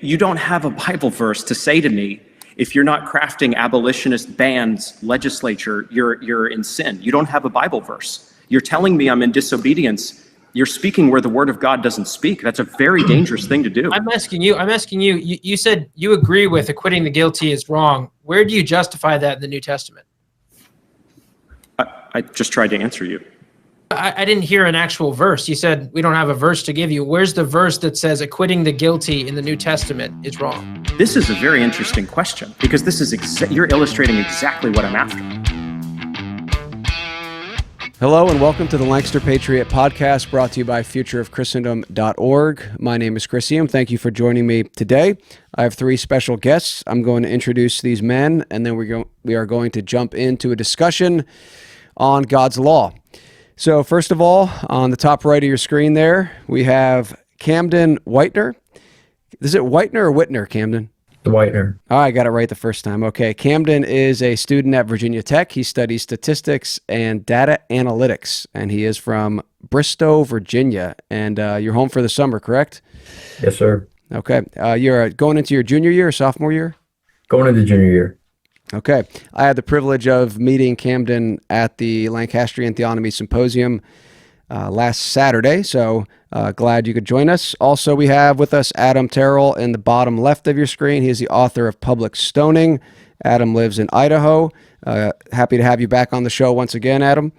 you don't have a Bible verse to say to me, if you're not crafting abolitionist bans, legislature, you're in sin. You don't have a Bible verse. You're telling me I'm in disobedience. You're speaking where the word of God doesn't speak. That's a very dangerous thing to do. I'm asking you, you said you agree with acquitting the guilty is wrong. Where do you justify that in the New Testament? I just tried to answer you. I didn't hear an actual verse. You said we don't have a verse to give you. Where's the verse that says acquitting the guilty in the New Testament is wrong? This is a very interesting question because this is you're illustrating exactly what I'm after. Hello and welcome to the Lancaster Patriot Podcast, brought to you by futureofchristendom.org. My name is Chris Hume. Thank you for joining me today. I have three special guests. I'm going to introduce these men, and then we are going to jump into a discussion on God's law. So first of all, on the top right of your screen there, we have Camden Whitener. Is it Whitener or Whitner, Camden? The Whitener. Oh, I got it right the first time. Okay. Camden is a student at Virginia Tech. He studies statistics and data analytics, and he is from Bristow, Virginia. And you're home for the summer, correct? Yes, sir. Okay. You're going into your junior year or sophomore year? Going into junior year. Okay. I had the privilege of meeting Camden at the Lancastrian Theonomy Symposium last Saturday, so glad you could join us. Also, we have with us Adam Terrell in the bottom left of your screen. He is the author of Public Stoning. Adam lives in Idaho. Happy to have you back on the show once again, Adam.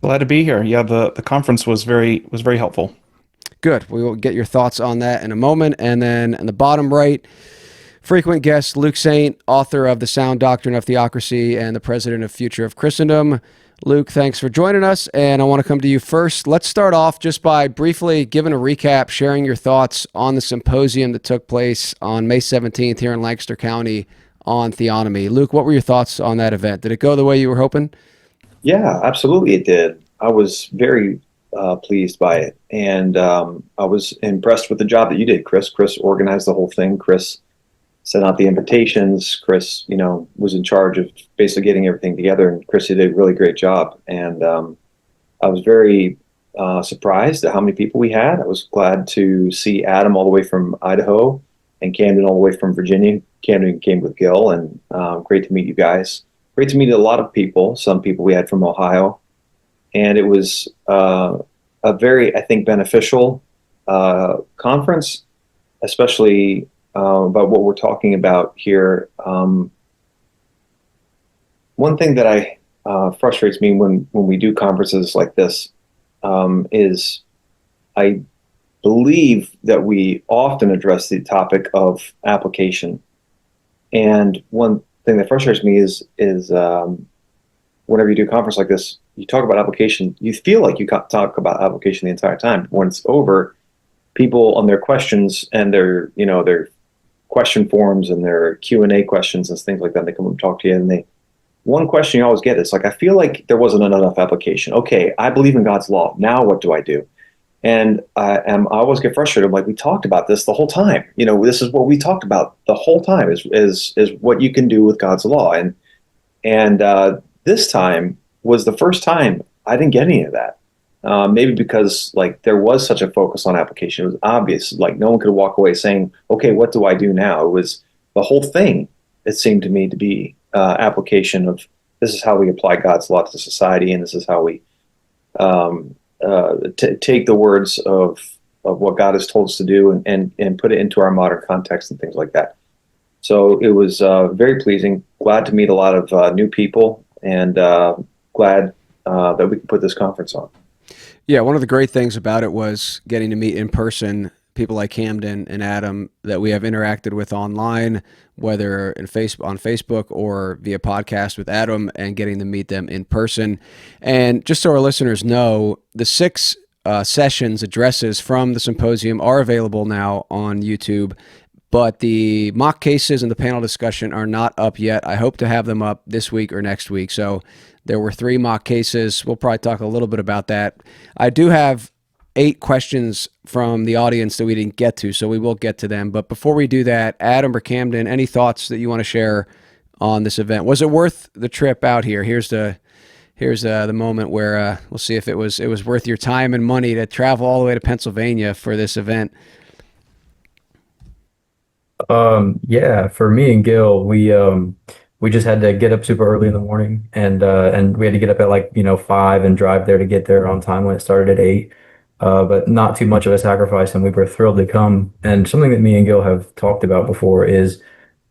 Glad to be here. Yeah, the conference was very helpful. Good. We will get your thoughts on that in a moment. And then in the bottom right, frequent guest Luke Saint, author of The Sound Doctrine of Theocracy and the president of Future of Christendom. Luke, thanks for joining us, and I want to come to you first. Let's start off just by briefly giving a recap, sharing your thoughts on the symposium that took place on May 17th here in Lancaster County on theonomy. Luke, what were your thoughts on that event? Did it go the way you were hoping? Yeah, absolutely it did. I was very pleased by it, and I was impressed with the job that you did, Chris. Chris organized the whole thing. Chris sent out the invitations. Chris, was in charge of basically getting everything together, and Chris did a really great job. And I was very surprised at how many people we had. I was glad to see Adam all the way from Idaho and Camden all the way from Virginia. Camden came with Gil, and great to meet you guys. Great to meet a lot of people. Some people we had from Ohio. And it was a very, I think, beneficial conference, especially about what we're talking about here. One thing that frustrates me when we do conferences like this is I believe that we often address the topic of application. And one thing that frustrates me is whenever you do a conference like this, you talk about application, you feel like you talk about application the entire time. When it's over, people on their questions and their question forms and their Q&A questions and things like that, they come up and talk to you, and one question you always get is like, I feel like there wasn't enough application. Okay, I believe in God's law. Now what do I do? And I always get frustrated. I'm like, we talked about this the whole time. This is what we talked about the whole time is what you can do with God's law. And this time was the first time I didn't get any of that. Maybe because there was such a focus on application. It was obvious, no one could walk away saying, okay, what do I do now? It was the whole thing, it seemed to me, to be application of this is how we apply God's law to society, and this is how we take the words of what God has told us to do and put it into our modern context and things like that. So it was very pleasing. Glad to meet a lot of new people, and glad that we could put this conference on. Yeah, one of the great things about it was getting to meet in person people like Camden and Adam that we have interacted with online, whether on Facebook or via podcast with Adam, and getting to meet them in person. And just so our listeners know, the 6 sessions addresses from the symposium are available now on YouTube, but the mock cases and the panel discussion are not up yet. I hope to have them up this week or next week. So there were 3 mock cases. We'll probably talk a little bit about that. I do have 8 questions from the audience that we didn't get to, so we will get to them. But before we do that, Adam or Camden, any thoughts that you want to share on this event? Was it worth the trip out here? Here's the moment where we'll see if it was worth your time and money to travel all the way to Pennsylvania for this event. Yeah, for me and Gil, we just had to get up super early in the morning, and we had to get up at like 5 and drive there to get there on time when it started at 8. But not too much of a sacrifice, and we were thrilled to come. And something that me and Gil have talked about before is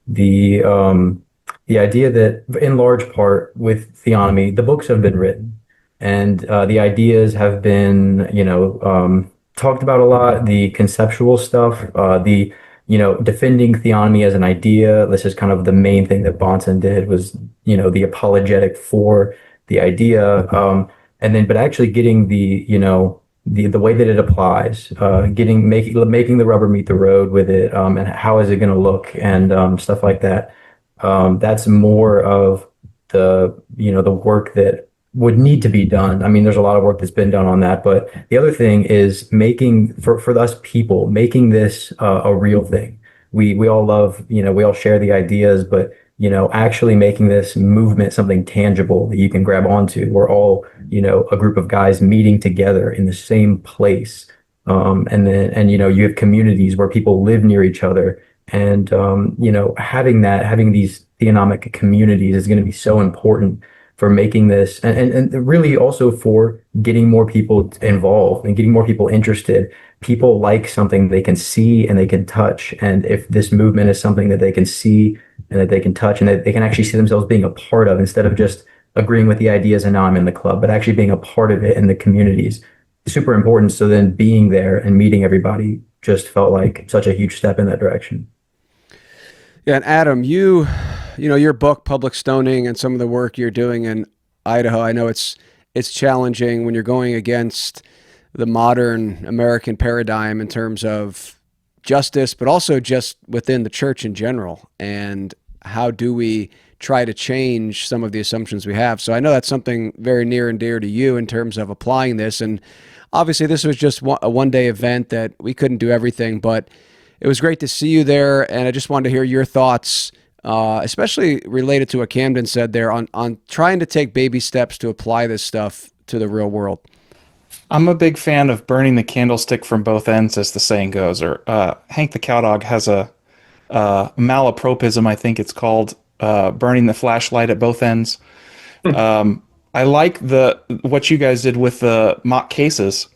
the um, the idea that, in large part, with theonomy, the books have been written, and the ideas have been, talked about a lot. The conceptual stuff, the defending theonomy as an idea. This is kind of the main thing that Bonson did was, the apologetic for the idea, and then, but actually getting the way that it applies, making the rubber meet the road with it, and how is it going to look and stuff like that. That's more of the work that would need to be done. I mean, there's a lot of work that's been done on that, but the other thing is making for us people, making this a real thing. We all love, we all share the ideas, but actually making this movement something tangible that you can grab onto. We're all, a group of guys meeting together in the same place. And you have communities where people live near each other. And, having these theonomic communities is going to be so important for making this and really also for getting more people involved and getting more people interested. People like something they can see and they can touch. And if this movement is something that they can see and that they can touch and that they can actually see themselves being a part of, instead of just agreeing with the ideas and now I'm in the club, but actually being a part of it in the communities, super important. So then being there and meeting everybody just felt like such a huge step in that direction. Yeah, and Adam, your book, Public Stoning, and some of the work you're doing in Idaho, I know it's challenging when you're going against the modern American paradigm in terms of justice, but also just within the church in general. And how do we try to change some of the assumptions we have? So I know that's something very near and dear to you in terms of applying this. And obviously this was just a one-day event that we couldn't do everything, but it was great to see you there. And I just wanted to hear your thoughts, especially related to what Camden said there on trying to take baby steps to apply this stuff to the real world. I'm a big fan of burning the candlestick from both ends, as the saying goes. Or Hank the Cowdog has a malapropism, I think it's called, burning the flashlight at both ends. I like what you guys did with the mock cases.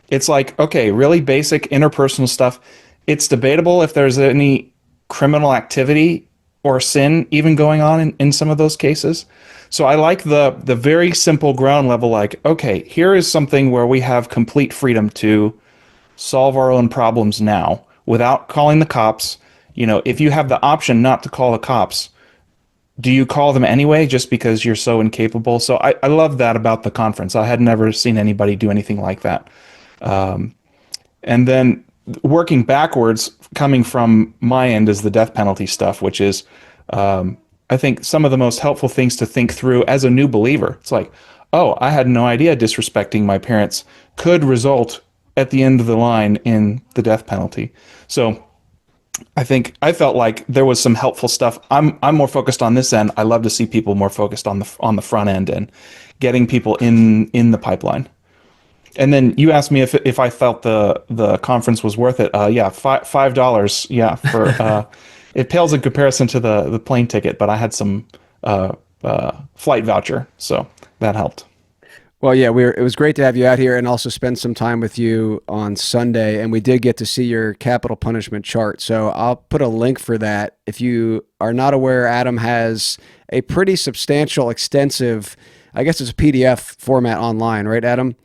It's like, okay, really basic interpersonal stuff. It's debatable if there's any criminal activity or sin even going on in some of those cases. So I like the very simple ground level, like, okay, here is something where we have complete freedom to solve our own problems now without calling the cops. If you have the option not to call the cops, do you call them anyway just because you're so incapable? So I love that about the conference. I had never seen anybody do anything like that. And then working backwards, coming from my end, is the death penalty stuff, which is, I think, some of the most helpful things to think through as a new believer. It's like, oh, I had no idea disrespecting my parents could result at the end of the line in the death penalty. So I felt like there was some helpful stuff. I'm more focused on this end. I love to see people more focused on the front end and getting people in the pipeline. And then you asked me if I felt the conference was worth it. Yeah, $5. Yeah, for it pales in comparison to the plane ticket, but I had some flight voucher, so that helped. Well, yeah, it was great to have you out here and also spend some time with you on Sunday. And we did get to see your capital punishment chart. So I'll put a link for that. If you are not aware, Adam has a pretty substantial, extensive, I guess it's a PDF format online, right, Adam?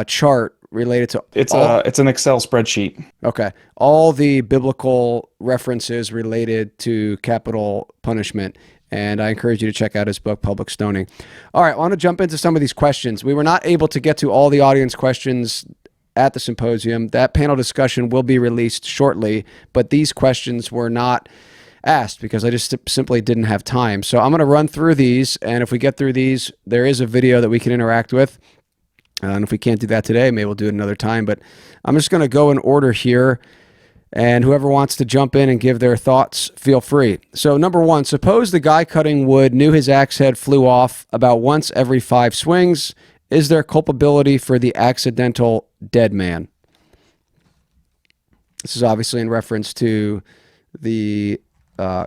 Chart related to it's an Excel spreadsheet. Okay. All the biblical references related to capital punishment. And I encourage you to check out his book, Public Stoning. All right, I want to jump into some of these questions. We were not able to get to all the audience questions at the symposium. That panel discussion will be released shortly, but these questions were not asked because I just simply didn't have time. So I'm going to run through these, and if we get through these, there is a video that we can interact with. And if we can't do that today, maybe we'll do it another time. But I'm just going to go in order here. And whoever wants to jump in and give their thoughts, feel free. So number one, suppose the guy cutting wood knew his axe head flew off about once every 5 swings. Is there culpability for the accidental dead man? This is obviously in reference to the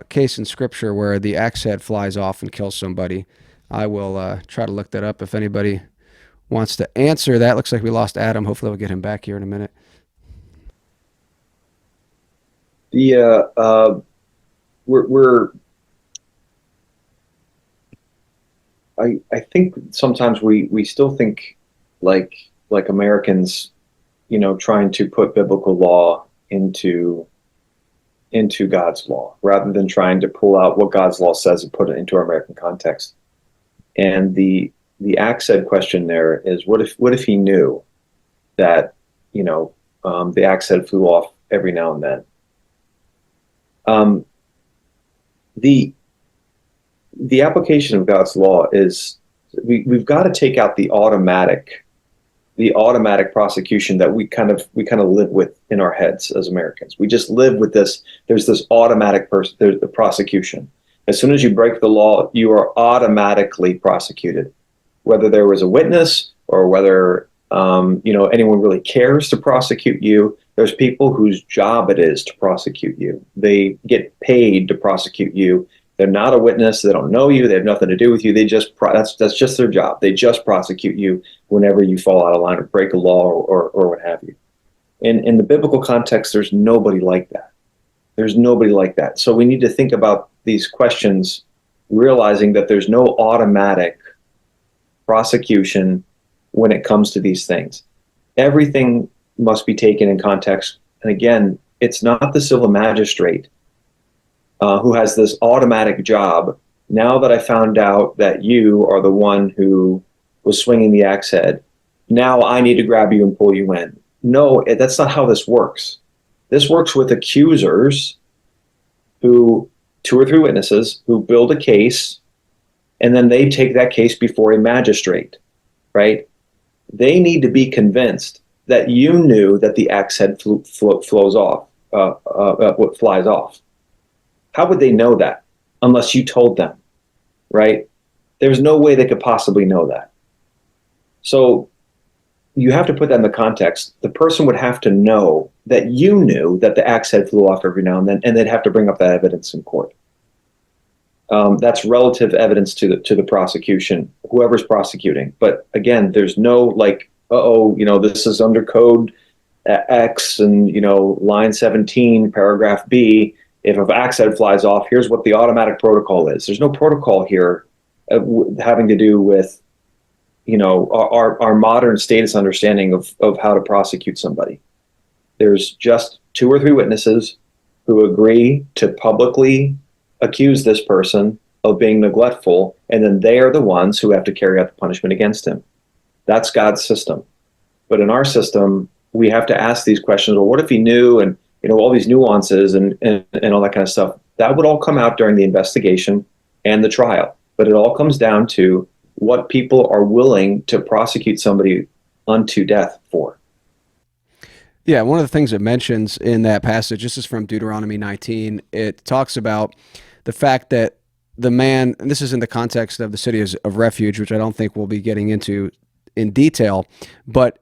case in Scripture where the axe head flies off and kills somebody. I will try to look that up if anybody wants to answer that. Looks like we lost Adam. Hopefully we'll get him back here in a minute. I think sometimes we still think like Americans, trying to put biblical law into God's law rather than trying to pull out what God's law says and put it into our American context. And the axe head question there is, what if he knew that the axe head flew off every now and then? The application of God's law is we've got to take out the automatic prosecution that we kind of live with in our heads as Americans. We just live with this. There's this automatic there's the prosecution. As soon as you break the law, you are automatically prosecuted, whether there was a witness or whether anyone really cares to prosecute you. There's people whose job it is to prosecute you. They get paid to prosecute you. They're not a witness. They don't know you. They have nothing to do with you. They just that's just their job. They just prosecute you whenever you fall out of line or break a law or what have you. In the biblical context, there's nobody like that. There's nobody like that. So we need to think about these questions, realizing that there's no automatic prosecution when it comes to these things. Everything must be taken in context. And again, it's not the civil magistrate who has this automatic job. Now that I found out that you are the one who was swinging the axe head, now I need to grab you and pull you in. No, that's not how this works. This works with accusers who, 2 or 3 witnesses, who build a case, and then they take that case before a magistrate, right? They need to be convinced that you knew that the axe head flies off. How would they know that unless you told them, right? There's no way they could possibly know that. So you have to put that in the context. The person would have to know that you knew that the axe head flew off every now and then, and they'd have to bring up that evidence in court. That's relative evidence to the prosecution, whoever's prosecuting. But again, there's no this is under code X and line 17, paragraph B. If an axe head flies off, here's what the automatic protocol is. There's no protocol here having to do with our modern status understanding of how to prosecute somebody. There's just 2 or 3 witnesses who agree to publicly accuse this person of being neglectful, and then they are the ones who have to carry out the punishment against him. That's God's system. But in our system, we have to ask these questions. Well, what if he knew? And all these nuances and all that kind of stuff. That would all come out during the investigation and the trial. But it all comes down to what people are willing to prosecute somebody unto death for. Yeah, one of the things it mentions in that passage, this is from Deuteronomy 19, it talks about the fact that the man, and this is in the context of the city of refuge, which I don't think we'll be getting into in detail, but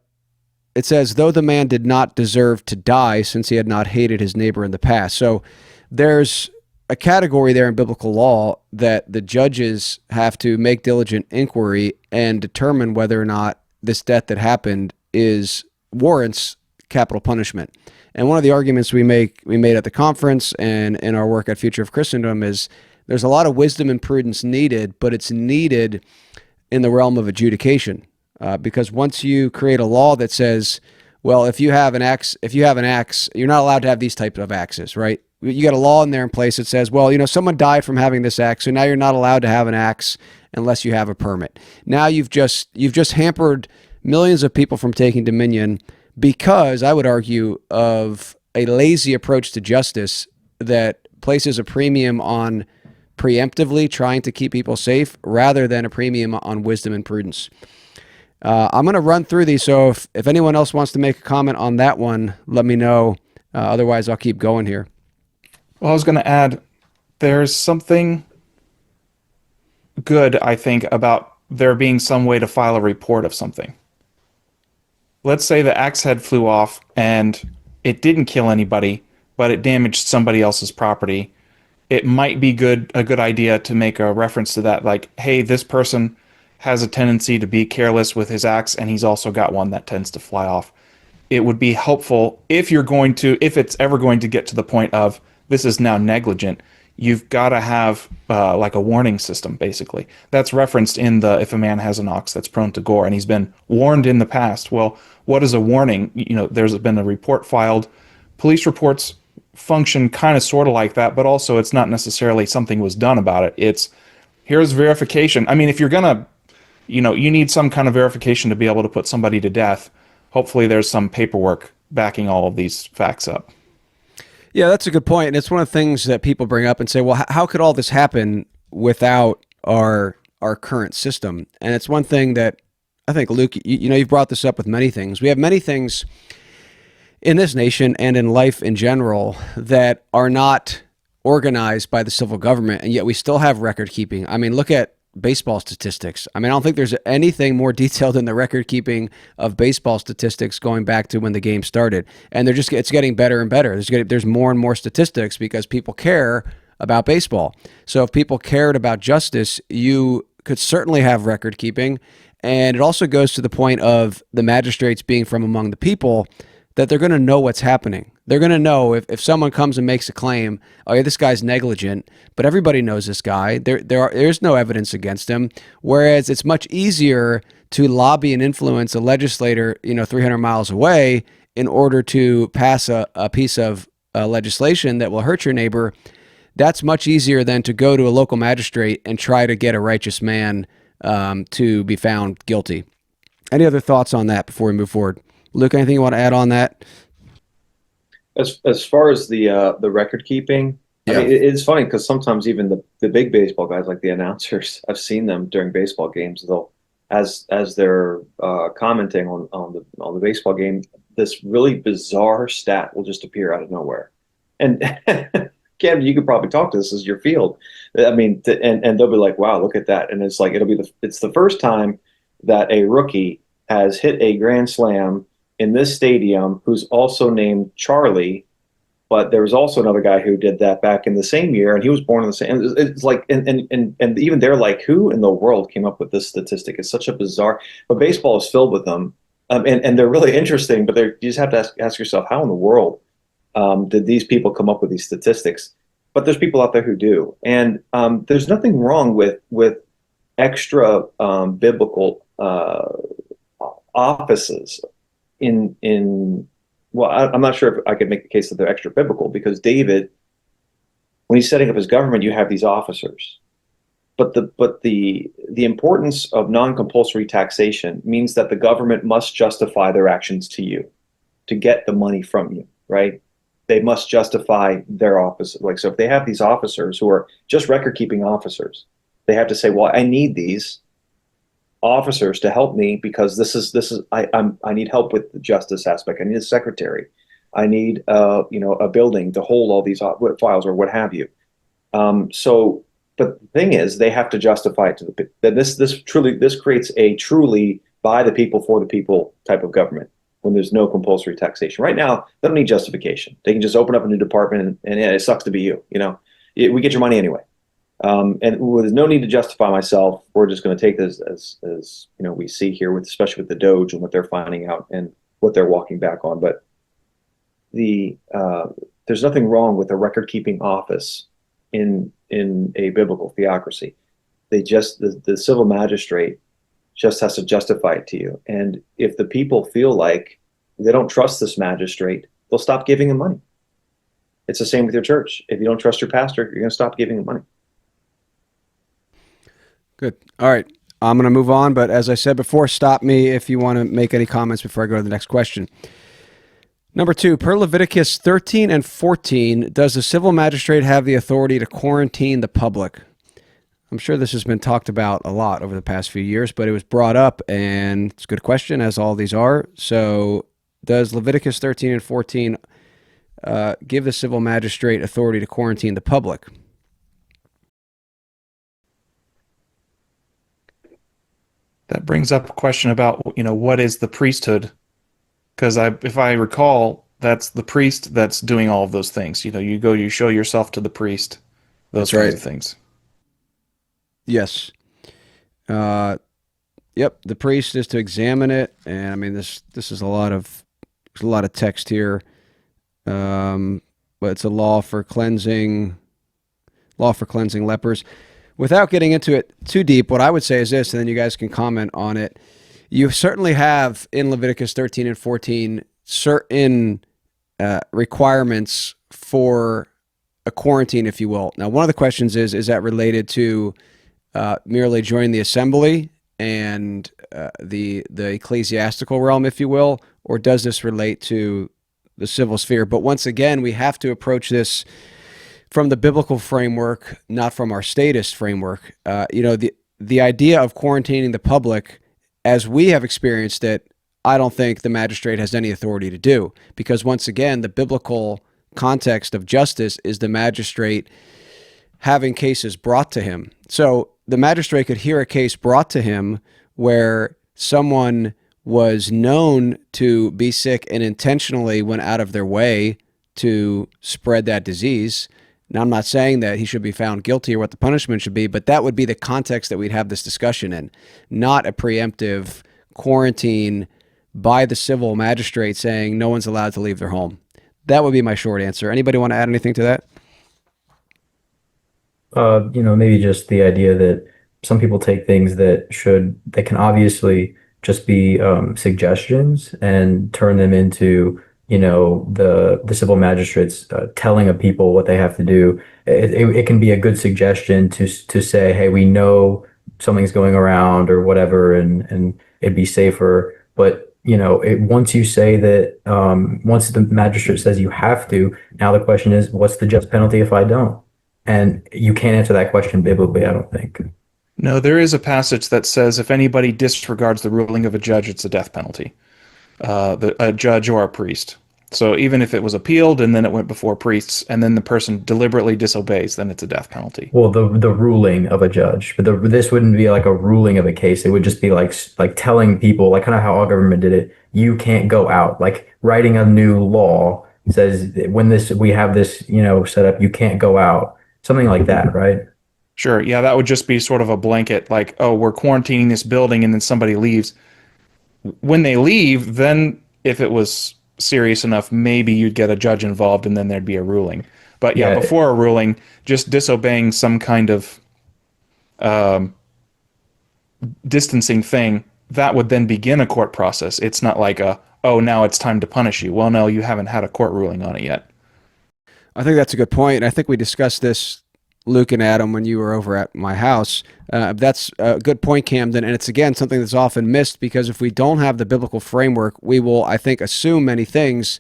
it says, though the man did not deserve to die since he had not hated his neighbor in the past. So there's a category there in biblical law that the judges have to make diligent inquiry and determine whether or not this death that happened warrants capital punishment. And one of the arguments we made at the conference and in our work at Future of Christendom is there's a lot of wisdom and prudence needed, but it's needed in the realm of adjudication. Because once you create a law that says, well, if you have an axe, you're not allowed to have these types of axes, right? You got a law in there in place that says, well, someone died from having this axe, so now you're not allowed to have an axe unless you have a permit. Now you've just hampered millions of people from taking dominion because, I would argue, of a lazy approach to justice that places a premium on preemptively trying to keep people safe rather than a premium on wisdom and prudence. I'm going to run through these, so if anyone else wants to make a comment on that one, let me know. Otherwise, I'll keep going here. Well, I was going to add, there's something good, I think, about there being some way to file a report of something. Let's say the axe head flew off and it didn't kill anybody, but it damaged somebody else's property, it might be a good idea to make a reference to that, like, hey, this person has a tendency to be careless with his axe, and he's also got one that tends to fly off. It would be helpful if it's ever going to get to the point of this is now negligent. You've got to have like a warning system, basically. That's referenced in the if a man has an ox that's prone to gore and he's been warned in the past. Well, what is a warning? There's been a report filed. Police reports function kind of sort of like that, but also it's not necessarily something was done about it. It's here's verification. I mean, if you're gonna, you need some kind of verification to be able to put somebody to death. Hopefully there's some paperwork backing all of these facts up. Yeah, that's a good point. And it's one of the things that people bring up and say, well, how could all this happen without our current system? And it's one thing that I think, Luke, you've brought this up with many things. We have many things in this nation and in life in general that are not organized by the civil government, and yet we still have record keeping. I mean, look at baseball statistics. I mean, I don't think there's anything more detailed than the record keeping of baseball statistics going back to when the game started. And it's getting better and better. There's more and more statistics because people care about baseball. So if people cared about justice, you could certainly have record keeping. And it also goes to the point of the magistrates being from among the people, that they're going to know what's happening. They're going to know if someone comes and makes a claim, oh yeah, this guy's negligent, but everybody knows this guy. There's no evidence against him. Whereas it's much easier to lobby and influence a legislator, 300 miles away in order to pass a piece of legislation that will hurt your neighbor. That's much easier than to go to a local magistrate and try to get a righteous man to be found guilty. Any other thoughts on that before we move forward? Luke, anything you want to add on that? As far as the record keeping, Yeah. I mean, it's funny because sometimes even the big baseball guys, like the announcers, I've seen them during baseball games. They'll, as they're commenting on the baseball game, this really bizarre stat will just appear out of nowhere. And Cam, you could probably talk to this as your field. I mean, and they'll be like, "Wow, look at that!" And it's like it's the first time that a rookie has hit a grand slam in this stadium who's also named Charlie, but there was also another guy who did that back in the same year, and he was born in the same. It's like, and even they're like, who in the world came up with this statistic? It's such a bizarre. But baseball is filled with them, and they're really interesting. But you just have to ask yourself, how in the world did these people come up with these statistics? But there's people out there who do, and there's nothing wrong with extra biblical offices. Well, I'm not sure if I could make the case that they're extra biblical, because David, when he's setting up his government, you have these officers. But the importance of non-compulsory taxation means that the government must justify their actions to you to get the money from you, right? They must justify their office. Like, so if they have these officers who are just record-keeping officers, they have to say, well, I need these officers to help me because I need help with the justice aspect. I need a secretary. I need a building to hold all these files or what have you. But the thing is, they have to justify it to this creates a truly by the people for the people type of government when there's no compulsory taxation. Right now, they don't need justification. They can just open up a new department and it sucks to be you. We get your money anyway. And there's no need to justify myself. We're just going to take this as we see here, especially with the Doge and what they're finding out and what they're walking back on. But there's nothing wrong with a record-keeping office in a biblical theocracy. The civil magistrate just has to justify it to you. And if the people feel like they don't trust this magistrate, they'll stop giving him money. It's the same with your church. If you don't trust your pastor, you're going to stop giving him money. Good. All right. I'm going to move on, but as I said before, stop me if you want to make any comments before I go to the next question. Number 2, per Leviticus 13 and 14, does the civil magistrate have the authority to quarantine the public? I'm sure this has been talked about a lot over the past few years, but it was brought up, and it's a good question, as all these are. So does Leviticus 13 and 14 give the civil magistrate authority to quarantine the public? That brings up a question about, what is the priesthood? Because if I recall, That's the priest that's doing all of those things. You go, you show yourself to the priest, those That's kinds right. of things. Yes. Yep. The priest is to examine it, and I mean this is there's a lot of text here, but it's a law for cleansing lepers. Without getting into it too deep, what I would say is this, and then you guys can comment on it. You certainly have in Leviticus 13 and 14 certain requirements for a quarantine, if you will. Now, one of the questions is that related to merely joining the assembly and the ecclesiastical realm, if you will, or does this relate to the civil sphere? But once again, we have to approach this from the biblical framework, not from our statist framework. The idea of quarantining the public, as we have experienced it, I don't think the magistrate has any authority to do, because once again, the biblical context of justice is the magistrate having cases brought to him. So the magistrate could hear a case brought to him where someone was known to be sick and intentionally went out of their way to spread that disease. Now, I'm not saying that he should be found guilty or what the punishment should be, but that would be the context that we'd have this discussion in, not a preemptive quarantine by the civil magistrate saying no one's allowed to leave their home. That would be my short answer. Anybody want to add anything to that? Maybe just the idea that some people take things that can obviously just be suggestions and turn them into, the civil magistrates telling of people what they have to do. It can be a good suggestion to say, hey, we know something's going around or whatever, and it'd be safer. But once you say that, once the magistrate says you have to, now the question is, what's the just penalty if I don't? And you can't answer that question biblically, I don't think. No, there is a passage that says if anybody disregards the ruling of a judge, it's a death penalty, a judge or a priest. So even if it was appealed and then it went before priests and then the person deliberately disobeys, then it's a death penalty. Well, the ruling of a judge, but this wouldn't be like a ruling of a case. It would just be like telling people, like kind of how our government did it. You can't go out. Like writing a new law says when we have this, set up, you can't go out. Something like that, right? Sure. Yeah, that would just be sort of a blanket, like, oh, we're quarantining this building and then somebody leaves. When they leave, then if it was serious enough, maybe you'd get a judge involved and then there'd be a ruling. But yeah, before a ruling, just disobeying some kind of distancing thing, that would then begin a court process. It's not like now it's time to punish you. Well, no, you haven't had a court ruling on it yet. I think that's a good point. I think we discussed this, Luke and Adam, when you were over at my house. That's a good point, Camden. And it's, again, something that's often missed, because if we don't have the biblical framework, we will, I think, assume many things.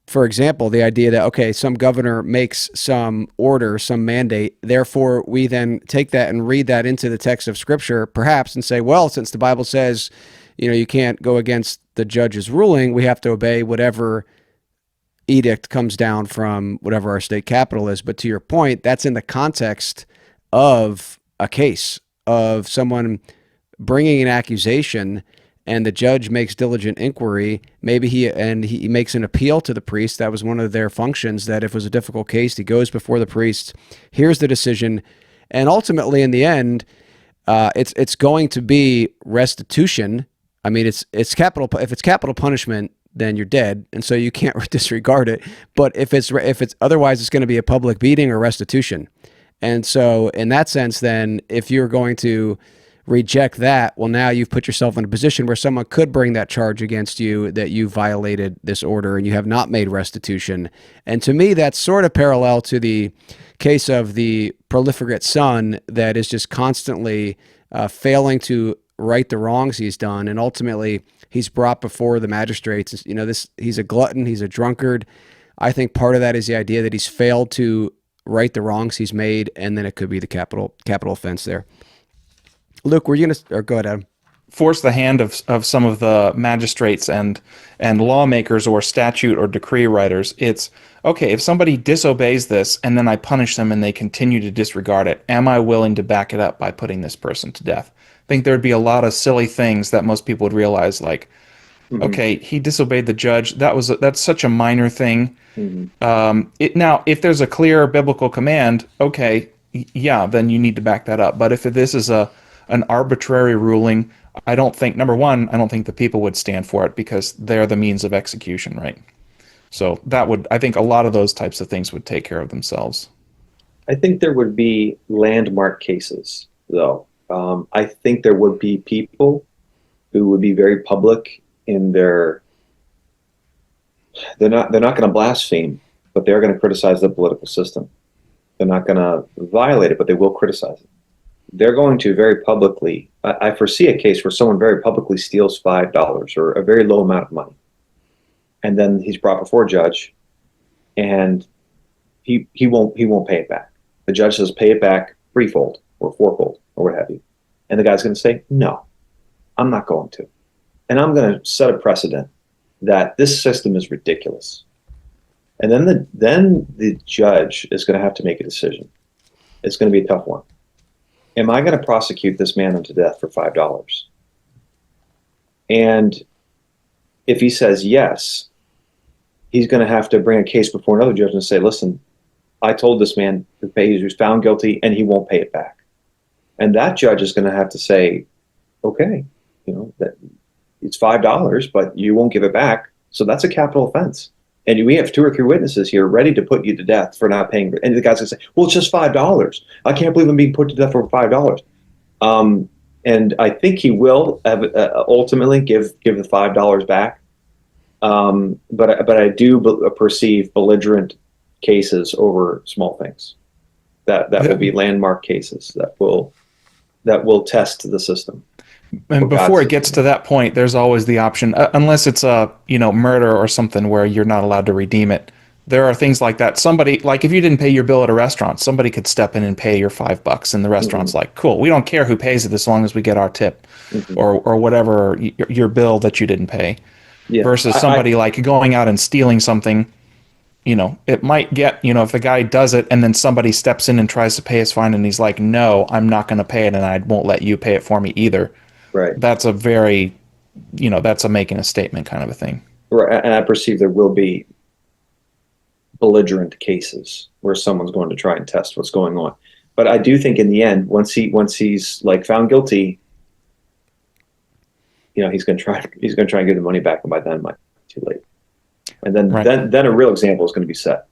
For example, the idea that, okay, some governor makes some order, some mandate, therefore we then take that and read that into the text of Scripture, perhaps, and say, well, since the Bible says, you can't go against the judge's ruling, we have to obey whatever edict comes down from whatever our state capital is. But to your point, that's in the context of a case of someone bringing an accusation, and the judge makes diligent inquiry. Maybe he makes an appeal to the priest. That was one of their functions, that if it was a difficult case, he goes before the priest, here's the decision, and ultimately in the end, it's going to be restitution. I mean, it's capital. If it's capital punishment, then you're dead, and so you can't disregard it. But if it's otherwise, it's going to be a public beating or restitution. And so in that sense, then if you're going to reject that, well, now you've put yourself in a position where someone could bring that charge against you that you violated this order and you have not made restitution. And to me, that's sort of parallel to the case of the proliferate son that is just constantly failing to right the wrongs he's done, and ultimately he's brought before the magistrates. He's a glutton, he's a drunkard. I think part of that is the idea that he's failed to right the wrongs he's made, and then it could be the capital offense there. Luke, were you gonna, or go ahead, Adam? Force the hand of some of the magistrates and lawmakers or statute or decree writers. It's okay, if somebody disobeys this and then I punish them and they continue to disregard it, am I willing to back it up by putting this person to death? I think there'd be a lot of silly things that most people would realize, like, Okay, he disobeyed the judge. That's such a minor thing. Mhm. Now, if there's a clear biblical command, okay, yeah, then you need to back that up. But if this is an arbitrary ruling, I don't think, number one, I don't think the people would stand for it because they're the means of execution, right? So I think a lot of those types of things would take care of themselves. I think there would be landmark cases, though. I think there would be people who would be very public in their. They're not going to blaspheme, but they're going to criticize the political system. They're not going to violate it, but they will criticize it. They're going to very publicly. I foresee a case where someone very publicly steals $5 or a very low amount of money, and then he's brought before a judge, and he won't pay it back. The judge says pay it back threefold or fourfold or what have you, and the guy's going to say no, I'm not going to, and I'm going to set a precedent that this system is ridiculous. And then the judge is going to have to make a decision. It's going to be a tough one. Am I going to prosecute this man unto death for $5? And if he says yes, he's going to have to bring a case before another judge and say, listen, I told this man to pay, he was found guilty and he won't pay it back. And that judge is going to have to say, okay, that it's $5, but you won't give it back. So that's a capital offense. And we have 2 or 3 witnesses here ready to put you to death for not paying. And the guy's going to say, well, it's just $5. I can't believe I'm being put to death for $5. And I think he will ultimately give the $5 back. But I do perceive belligerent cases over small things. That will be landmark cases that will test the system. And before it gets to that point, there's always the option, unless it's a murder or something where you're not allowed to redeem it. There are things like that. Somebody, like if you didn't pay your bill at a restaurant, somebody could step in and pay your $5, and the restaurant's like, cool, we don't care who pays it as long as we get our tip, or whatever your bill that you didn't pay. Yeah. Versus somebody like going out and stealing something. It might get, if the guy does it and then somebody steps in and tries to pay his fine and he's like, no, I'm not going to pay it and I won't let you pay it for me either. Right. That's a very, that's a making a statement kind of a thing. Right. And I perceive there will be belligerent cases where someone's going to try and test what's going on. But I do think in the end, once he's like found guilty, he's going to try and give the money back, and by then it might be too late. And then a real example is going to be set.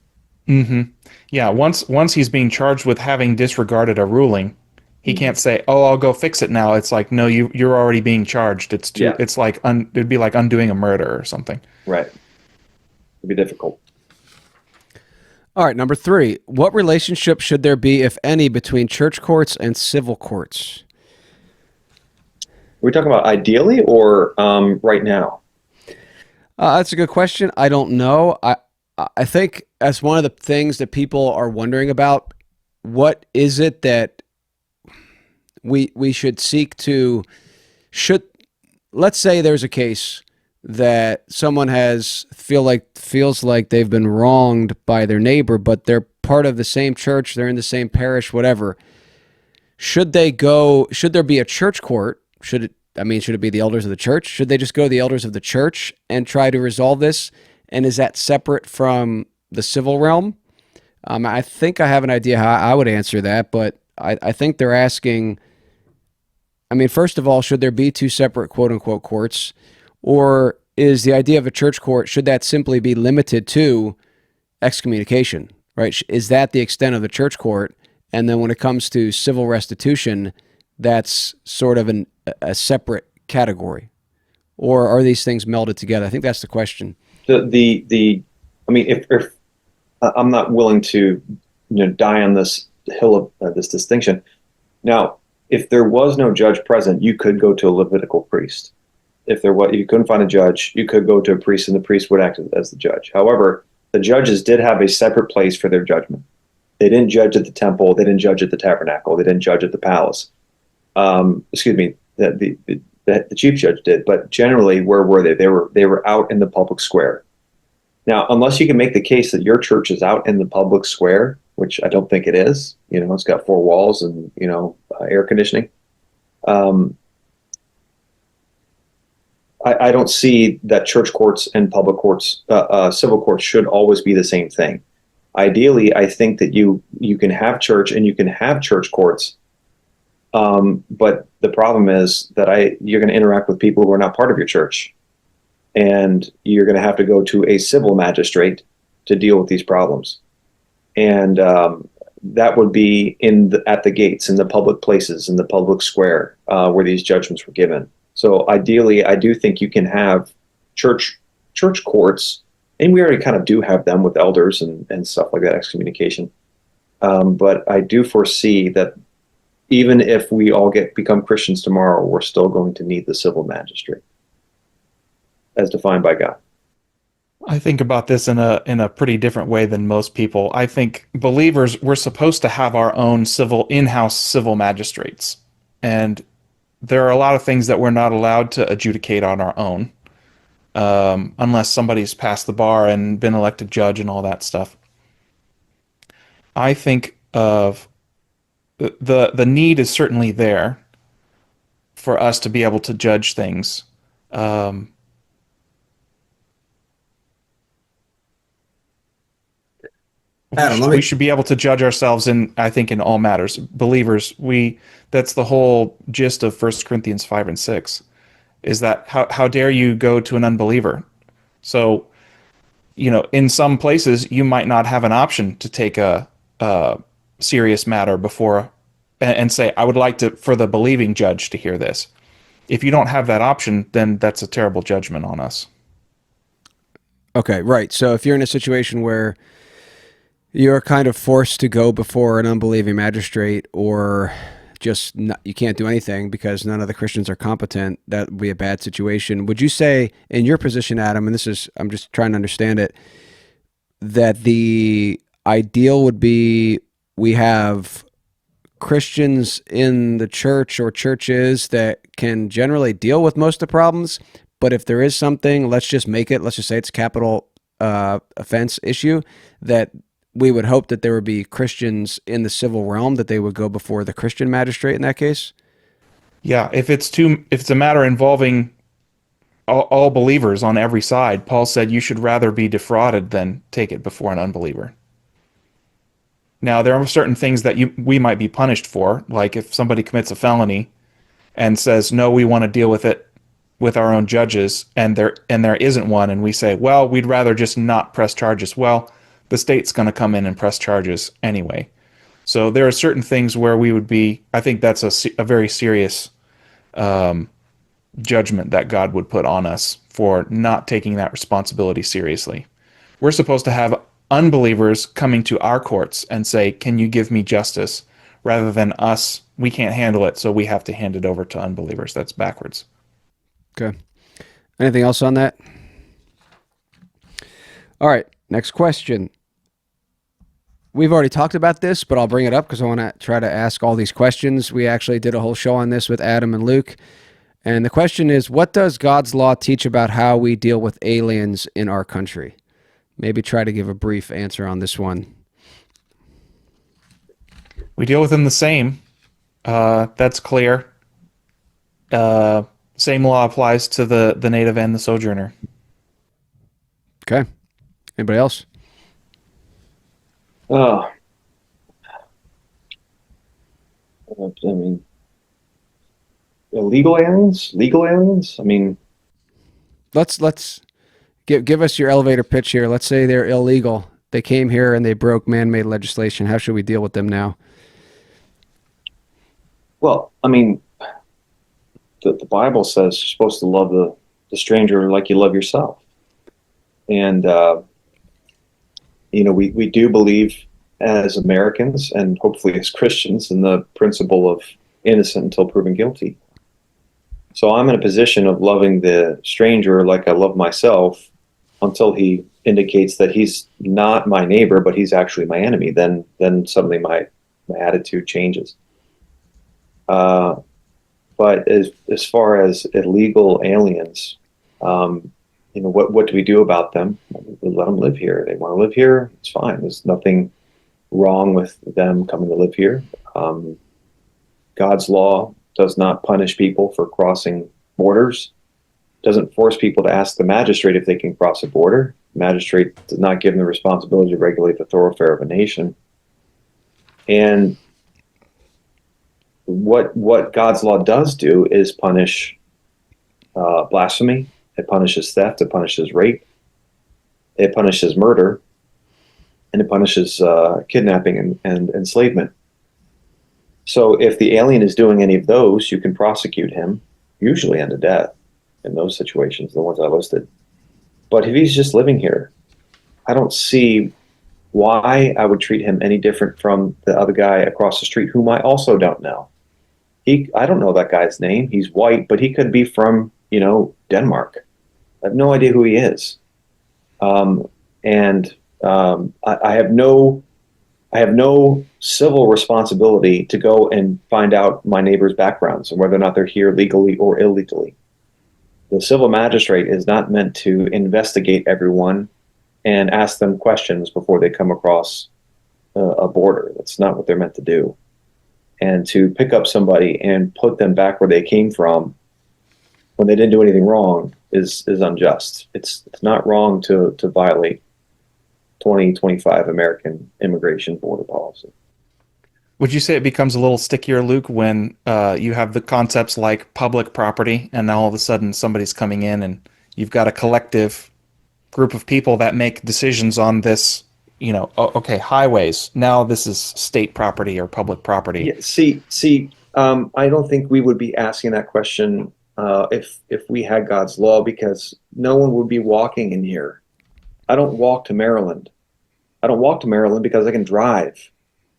Mm-hmm. Yeah. Once he's being charged with having disregarded a ruling, he can't say, "Oh, I'll go fix it now." It's like, no, you're already being charged. It's like it'd be like undoing a murder or something. Right. It'd be difficult. All right, number 3. What relationship should there be, if any, between church courts and civil courts? Are we talking about ideally or right now? That's a good question. I don't know. I think as one of the things that people are wondering about, what is it that we should seek to, let's say there's a case that someone feels like they've been wronged by their neighbor, but they're part of the same church, they're in the same parish, whatever. Should there be a church court? Should it be the elders of the church? Should they just go to the elders of the church and try to resolve this? And is that separate from the civil realm? I think I have an idea how I would answer that, but I think they're asking, first of all, should there be 2 separate quote-unquote courts? Or is the idea of a church court, should that simply be limited to excommunication, right? Is that the extent of the church court? And then when it comes to civil restitution, that's sort of a separate category? Or are these things melded together? I think that's the question. If I'm not willing to die on this hill of this distinction. Now, if there was no judge present, you could go to a Levitical priest. If you couldn't find a judge, you could go to a priest, and the priest would act as the judge. However, the judges did have a separate place for their judgment. They didn't judge at the temple. They didn't judge at the tabernacle. They didn't judge at the palace. The chief judge did. But generally, where were they? They were out in the public square. Now, unless you can make the case that your church is out in the public square, which I don't think it is, it's got 4 walls and I don't see that church courts and public courts, civil courts should always be the same thing. Ideally, I think that you can have church and you can have church courts, but the problem is that you're going to interact with people who are not part of your church, and you're going to have to go to a civil magistrate to deal with these problems, and that would be at the gates, in the public places, in the public square, where these judgments were given. So ideally, I do think you can have church courts, and we already kind of do have them with elders and stuff like that, excommunication. But I do foresee that even if we all become Christians tomorrow, we're still going to need the civil magistrate, as defined by God. I think about this in a pretty different way than most people. I think believers, we're supposed to have our own in-house civil magistrates, and there are a lot of things that we're not allowed to adjudicate on our own, unless somebody's passed the bar and been elected judge and all that stuff. I think of the need is certainly there for us to be able to judge things. Adam, we should be able to judge ourselves in all matters. Believers, that's the whole gist of 1 Corinthians 5 and 6, is that how dare you go to an unbeliever? So, in some places you might not have an option to take a serious matter before and say, I would like for the believing judge to hear this. If you don't have that option, then that's a terrible judgment on us. Okay, right. So if you're in a situation where you're kind of forced to go before an unbelieving magistrate, or just you can't do anything because none of the Christians are competent, that would be a bad situation. Would you say, in your position, Adam, and I'm just trying to understand it, that the ideal would be we have Christians in the church or churches that can generally deal with most of the problems, but if there is something, let's just say it's a capital offense issue, that we would hope that there would be Christians in the civil realm, that they would go before the Christian magistrate in that case? Yeah, if it's a matter involving all believers on every side, Paul said you should rather be defrauded than take it before an unbeliever. Now, there are certain things that we might be punished for, like if somebody commits a felony and says, no, we want to deal with it with our own judges, and there isn't one, and we say, well, we'd rather just not press charges. Well, the state's going to come in and press charges anyway. So there are certain things where we would be, I think that's a very serious judgment that God would put on us for not taking that responsibility seriously. We're supposed to have unbelievers coming to our courts and say, can you give me justice? Rather than us, we can't handle it, so we have to hand it over to unbelievers. That's backwards. Okay. Anything else on that? All right. Next question. We've already talked about this, but I'll bring it up because I want to try to ask all these questions. We actually did a whole show on this with Adam and Luke. And the question is, what does God's law teach about how we deal with aliens in our country? Maybe try to give a brief answer on this one. We deal with them the same. That's clear. Same law applies to the native and the sojourner. Okay. Anybody else? Oh, I mean, illegal aliens, legal aliens. I mean, let's give us your elevator pitch here. Let's say they're illegal. They came here and they broke man-made legislation. How should we deal with them now? well, I mean, the Bible says you're supposed to love the stranger like you love yourself, and we do believe as Americans and hopefully as Christians in the principle of innocent until proven guilty. So I'm in a position of loving the stranger like I love myself until he indicates that he's not my neighbor, but he's actually my enemy. Then suddenly my attitude changes. But as far as illegal aliens, what do we do about them? We let them live here. They want to live here. It's fine. There's nothing wrong with them coming to live here. God's law does not punish people for crossing borders, doesn't force people to ask the magistrate if they can cross a border. The magistrate does not give them the responsibility to regulate the thoroughfare of a nation. And what God's law does do is punish blasphemy. It punishes theft. It punishes rape. It punishes murder. And it punishes kidnapping and enslavement. So if the alien is doing any of those, you can prosecute him, usually unto death in those situations, the ones I listed. But if he's just living here, I don't see why I would treat him any different from the other guy across the street, whom I also don't know. I don't know that guy's name. He's white, but he could be from, Denmark. I have no idea who he is. I have no civil responsibility to go and find out my neighbor's backgrounds and whether or not they're here legally or illegally. The civil magistrate is not meant to investigate everyone and ask them questions before they come across a border. That's not what they're meant to do. And to pick up somebody and put them back where they came from when they didn't do anything wrong is unjust. It's not wrong to violate 2025 American immigration border policy. Would you say it becomes a little stickier, Luke, when you have the concepts like public property, and now all of a sudden somebody's coming in and you've got a collective group of people that make decisions on this, okay, highways, now this is state property or public property? Yeah, see, I don't think we would be asking that question if we had God's law, because no one would be walking in here. I don't walk to Maryland. I don't walk to Maryland because I can drive.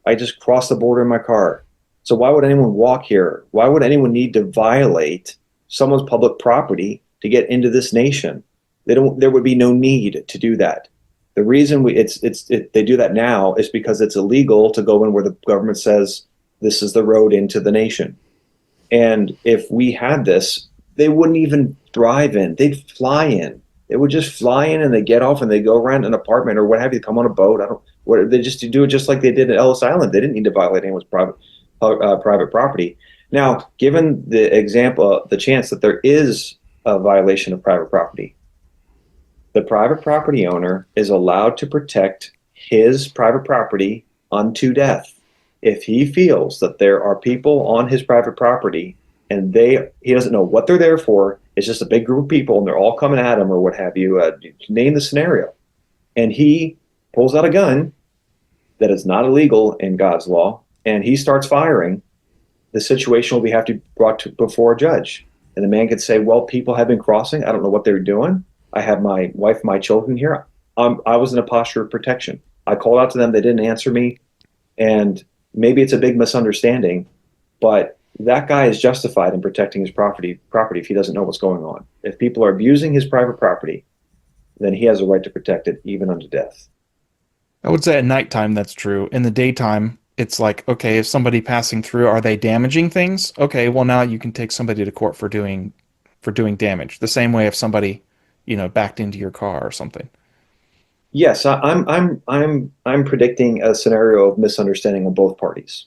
I just cross the border in my car. So why would anyone walk here? Why would anyone need to violate someone's public property to get into this nation? There would be no need to do that. The reason they do that now is because it's illegal to go in where the government says this is the road into the nation. And if we had this, they wouldn't even drive in. They'd fly in. They would just fly in and they get off and they go around an apartment or what have you, come on a boat. They just do it just like they did at Ellis Island. They didn't need to violate anyone's private property. Now, given the example, the chance that there is a violation of private property, the private property owner is allowed to protect his private property unto death. If he feels that there are people on his private property and he doesn't know what they're there for, it's just a big group of people and they're all coming at him or what have you, name the scenario, and he pulls out a gun that is not illegal in God's law and he starts firing, the situation will be brought before a judge. And the man could say, well, people have been crossing. I don't know what they're doing. I have my wife, my children here. I was in a posture of protection. I called out to them. They didn't answer me. And maybe it's a big misunderstanding, but that guy is justified in protecting his property if he doesn't know what's going on. If people are abusing his private property, then he has a right to protect it, even unto death. I would say at nighttime that's true. In the daytime, it's like, okay, if somebody passing through, are they damaging things? Okay, well now you can take somebody to court for doing damage. The same way if somebody, backed into your car or something. Yes, I'm predicting a scenario of misunderstanding on both parties,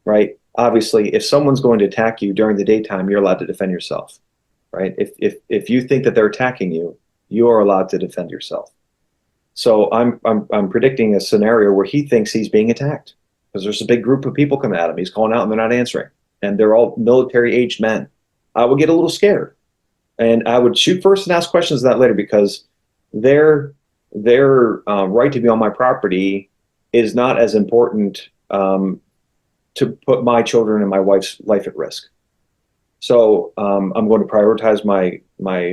right? Obviously, if someone's going to attack you during the daytime, you're allowed to defend yourself, right? If you think that they're attacking you, you are allowed to defend yourself. So I'm predicting a scenario where he thinks he's being attacked because there's a big group of people coming at him. He's calling out and they're not answering, and they're all military-aged men. I would get a little scared, and I would shoot first and ask questions of that later, because their right to be on my property is not as important to put my children and my wife's life at risk. So I'm going to prioritize my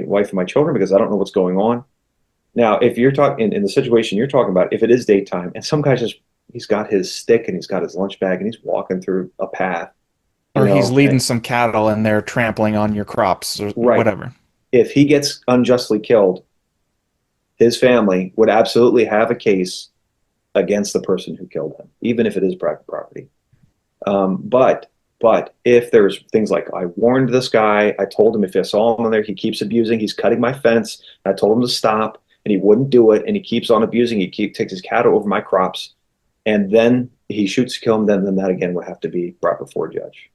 wife and my children because I don't know what's going on. Now, if you're talking in the situation you're talking about, if it is daytime and some guy's he's got his stick and he's got his lunch bag and he's walking through a path. Or he's leading some cattle and they're trampling on your crops or whatever. If he gets unjustly killed, his family would absolutely have a case against the person who killed him, even if it is private property. But if there's things like, I warned this guy, I told him if I saw him in there, he keeps abusing, he's cutting my fence, I told him to stop, and he wouldn't do it, and he keeps on abusing, takes his cattle over my crops, and then he shoots to kill him, then that again would have to be brought before a judge.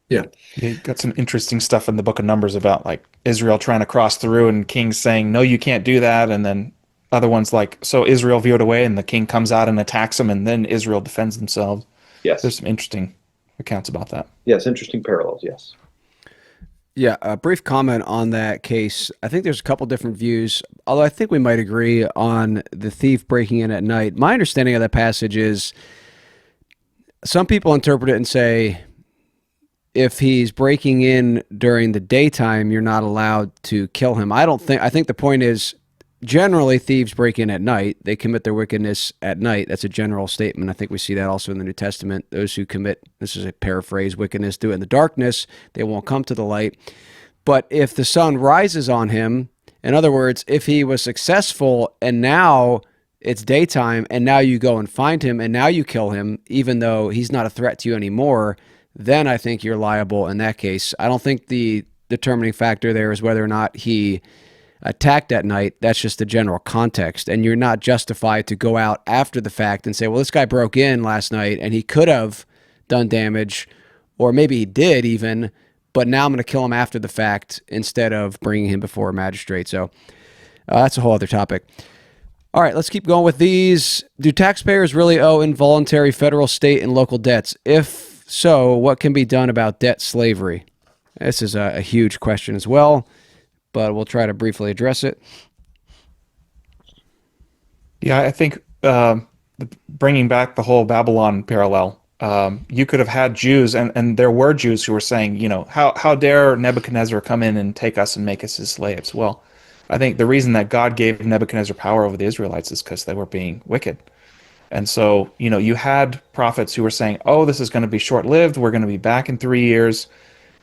You got some interesting stuff in the book of Numbers about like Israel trying to cross through and kings saying, no, you can't do that. And then other ones like, so Israel veered away and the king comes out and attacks them and then Israel defends themselves. Yes. There's some interesting accounts about that. Yes, interesting parallels, yes. Yeah, a brief comment on that case. I think there's a couple different views, although I think we might agree on the thief breaking in at night. My understanding of that passage is some people interpret it and say, if he's breaking in during the daytime, you're not allowed to kill him. I think the point is generally thieves break in at night. They commit their wickedness at night. That's a general statement. I think we see that also in the New Testament. Those who commit, this is a paraphrase, wickedness, do it in the darkness. They won't come to the light. But if the sun rises on him, in other words, if he was successful and now it's daytime and now you go and find him and now you kill him, even though he's not a threat to you anymore, then I think you're liable in that case. I don't think the determining factor there is whether or not he attacked at night. That's just the general context. And you're not justified to go out after the fact and say, well, this guy broke in last night and he could have done damage, or maybe he did even, but now I'm going to kill him after the fact instead of bringing him before a magistrate. So that's a whole other topic. All right, let's keep going with these. Do taxpayers really owe involuntary federal, state, and local debts? If so, what can be done about debt slavery? This is a huge question as well, but we'll try to briefly address it. Yeah, I think bringing back the whole Babylon parallel, you could have had Jews, and there were Jews who were saying, you know, how dare Nebuchadnezzar come in and take us and make us his slaves? Well, I think the reason that God gave Nebuchadnezzar power over the Israelites is because they were being wicked. And so, you know, you had prophets who were saying, oh, this is going to be short-lived. We're going to be back in 3 years.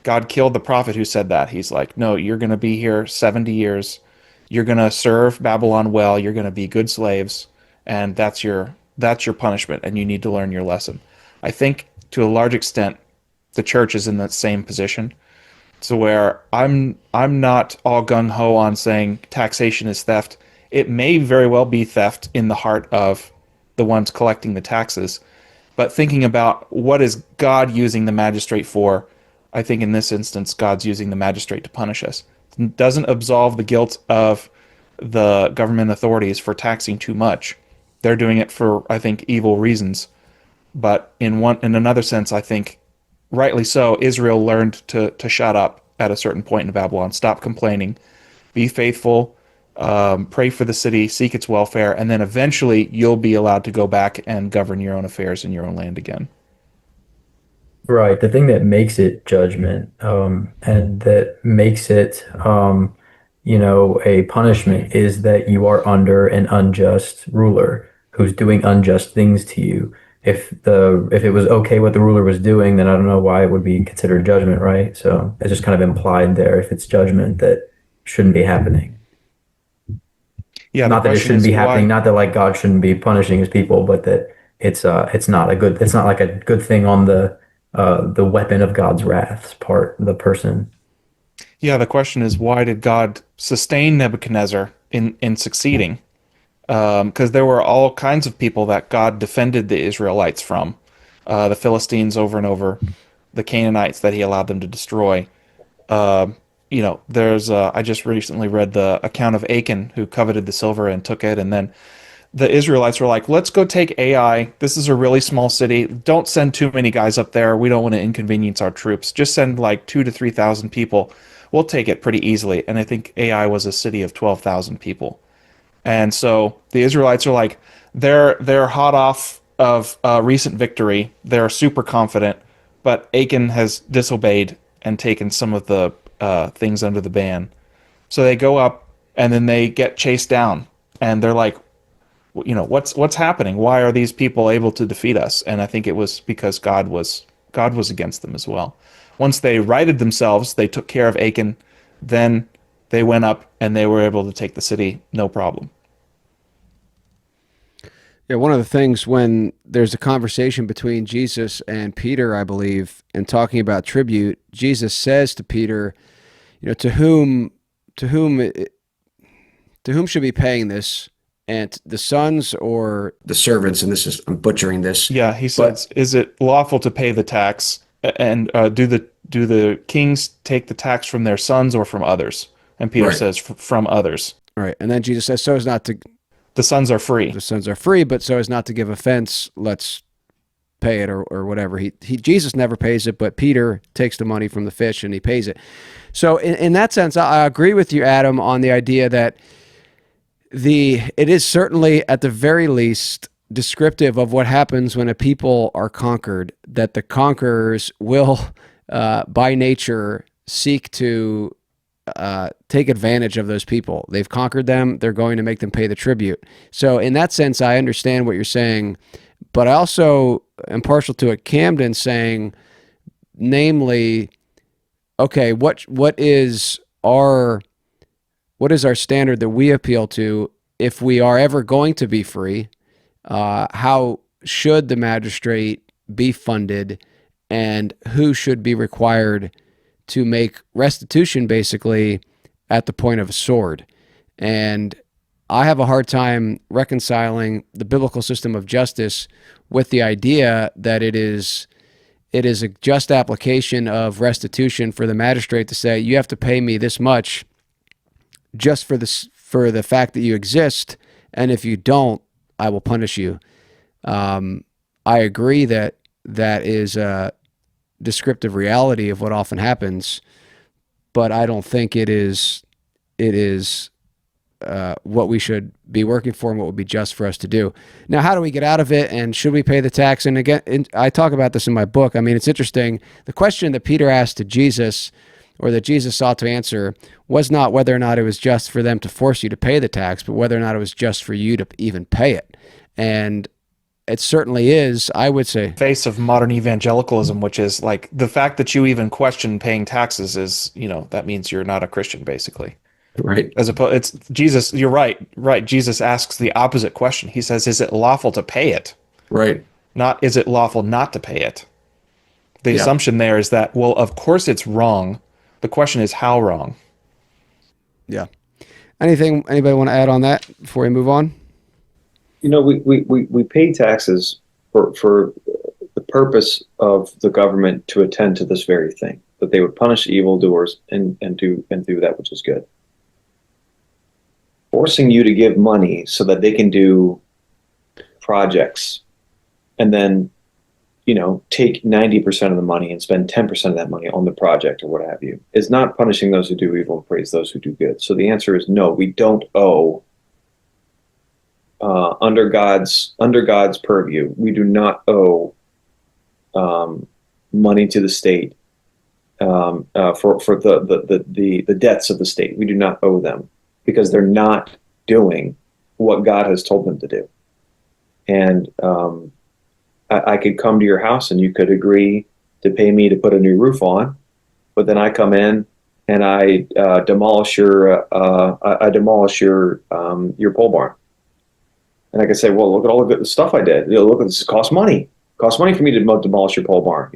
God killed the prophet who said that. He's like, no, you're going to be here 70 years. You're going to serve Babylon well. You're going to be good slaves. And that's your punishment. And you need to learn your lesson. I think to a large extent, the church is in that same position. So where I'm not all gung-ho on saying taxation is theft. It may very well be theft in the heart of the ones collecting the taxes, but thinking about what is God using the magistrate for, I think in this instance, God's using the magistrate to punish us. It doesn't absolve the guilt of the government authorities for taxing too much. They're doing it for, I think, evil reasons. But in another sense, I think, rightly so, Israel learned to shut up at a certain point in Babylon, stop complaining, be faithful, pray for the city, seek its welfare, and then eventually you'll be allowed to go back and govern your own affairs in your own land again. Right. The thing that makes it judgment, and that makes it, a punishment is that you are under an unjust ruler who's doing unjust things to you. If it was okay what the ruler was doing, then I don't know why it would be considered judgment, right? So it's just kind of implied there if it's judgment that shouldn't be happening. Yeah, not that it shouldn't be happening, not that like God shouldn't be punishing his people, but that it's not like a good thing on the weapon of God's wrath part, the person. Yeah, the question is, why did God sustain Nebuchadnezzar in succeeding? Because there were all kinds of people that God defended the Israelites from, the Philistines over and over, the Canaanites that he allowed them to destroy. There's I just recently read the account of Achan, who coveted the silver and took it, and then the Israelites were like, let's go take Ai. This is a really small city. Don't send too many guys up there. We don't want to inconvenience our troops. Just send like 2,000 to 3,000 people. We'll take it pretty easily. And I think Ai was a city of 12,000 people. And so the Israelites are like, they're hot off of recent victory. They're super confident, but Achan has disobeyed and taken some of the things under the ban. So they go up and then they get chased down, and they're like, what's happening? Why are these people able to defeat us? And I think it was because God was against them as well. Once they righted themselves, they took care of Achan, then they went up and they were able to take the city, no problem. Yeah, one of the things when there's a conversation between Jesus and Peter, I believe, and talking about tribute, Jesus says to Peter, to whom should be paying this? And the sons or the servants? And I'm butchering this. Yeah, he says, is it lawful to pay the tax and do do the kings take the tax from their sons or from others? And Peter Right. says, from others. All right. And then Jesus says, so as not to, The sons are free. the sons are free, but so as not to give offense, let's pay it or whatever. Jesus never pays it, but Peter takes the money from the fish and he pays it. So in that sense, I agree with you, Adam, on the idea that it is certainly at the very least descriptive of what happens when a people are conquered, that the conquerors will by nature seek to take advantage of those people. They've conquered them. They're going to make them pay the tribute. So in that sense, I understand what you're saying, but I also am partial to it. Camden saying, namely, okay, what is our standard that we appeal to if we are ever going to be free? How should the magistrate be funded, and who should be required to make restitution basically at the point of a sword? And I have a hard time reconciling the biblical system of justice with the idea that it is a just application of restitution for the magistrate to say, you have to pay me this much just for the fact that you exist, and if you don't, I will punish you. I agree that is a descriptive reality of what often happens, but I don't think it is what we should be working for and what would be just for us to do. Now, how do we get out of it, and should we pay the tax? And again, I talk about this in my book. I mean, it's interesting. The question that Peter asked to Jesus, or that Jesus sought to answer, was not whether or not it was just for them to force you to pay the tax, but whether or not it was just for you to even pay it. And it certainly is, I would say. Face of modern evangelicalism, which is like the fact that you even question paying taxes is, that means you're not a Christian, basically. Right. As opposed, it's Jesus. You're right. Jesus asks the opposite question. He says, "Is it lawful to pay it?" Right. Not, "Is it lawful not to pay it?" The Yeah. assumption there is that, well, of course it's wrong. The question is how wrong. Yeah. Anybody want to add on that before we move on? We pay taxes for the purpose of the government to attend to this very thing, that they would punish evildoers and do that which is good. Forcing you to give money so that they can do projects and then, take 90% of the money and spend 10% of that money on the project or what have you, is not punishing those who do evil and praise those who do good. So the answer is no, we don't owe, under God's purview, we do not owe money to the state for the debts of the state. We do not owe them, because they're not doing what God has told them to do. And I could come to your house and you could agree to pay me to put a new roof on, but then I come in and I demolish your pole barn. And I could say, well, look at all the good stuff I did. Look at this, it costs money. It costs money for me to demolish your pole barn.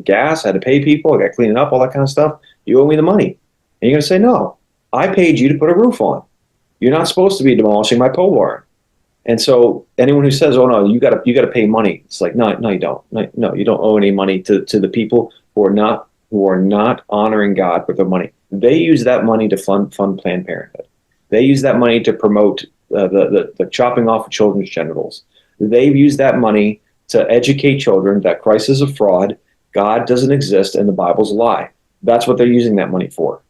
Gas, I had to pay people, I got to clean it up, all that kind of stuff. You owe me the money. And you're going to say, no, I paid you to put a roof on. You're not supposed to be demolishing my pole barn. And so anyone who says, oh no, you got to pay money, it's like, no, you don't. No, you don't owe any money to the people who are not honoring God with their money. They use that money to fund Planned Parenthood. They use that money to promote the chopping off of children's genitals. They've used that money to educate children that Christ is a fraud, God doesn't exist, and the Bible's a lie. That's what they're using that money for.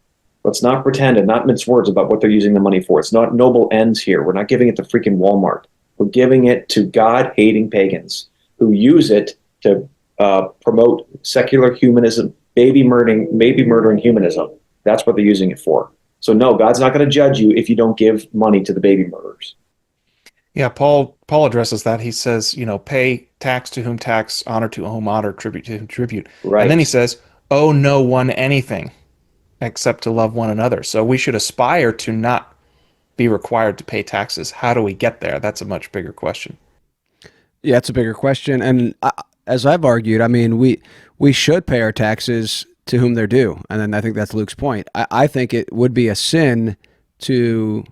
Let's not pretend and not mince words about what they're using the money for. It's not noble ends here. We're not giving it to freaking Walmart. We're giving it to God-hating pagans who use it to promote secular humanism, baby murdering humanism. That's what they're using it for. So no, God's not going to judge you if you don't give money to the baby murderers. Yeah, Paul addresses that. He says, pay tax to whom tax, honor to whom honor, tribute to whom tribute. Right. And then he says, owe no one anything except to love one another. So we should aspire to not be required to pay taxes. How do we get there? That's a much bigger question. Yeah, it's a bigger question. And as I've argued, I mean, we should pay our taxes to whom they're due. And then I think that's Luke's point. I think it would be a sin to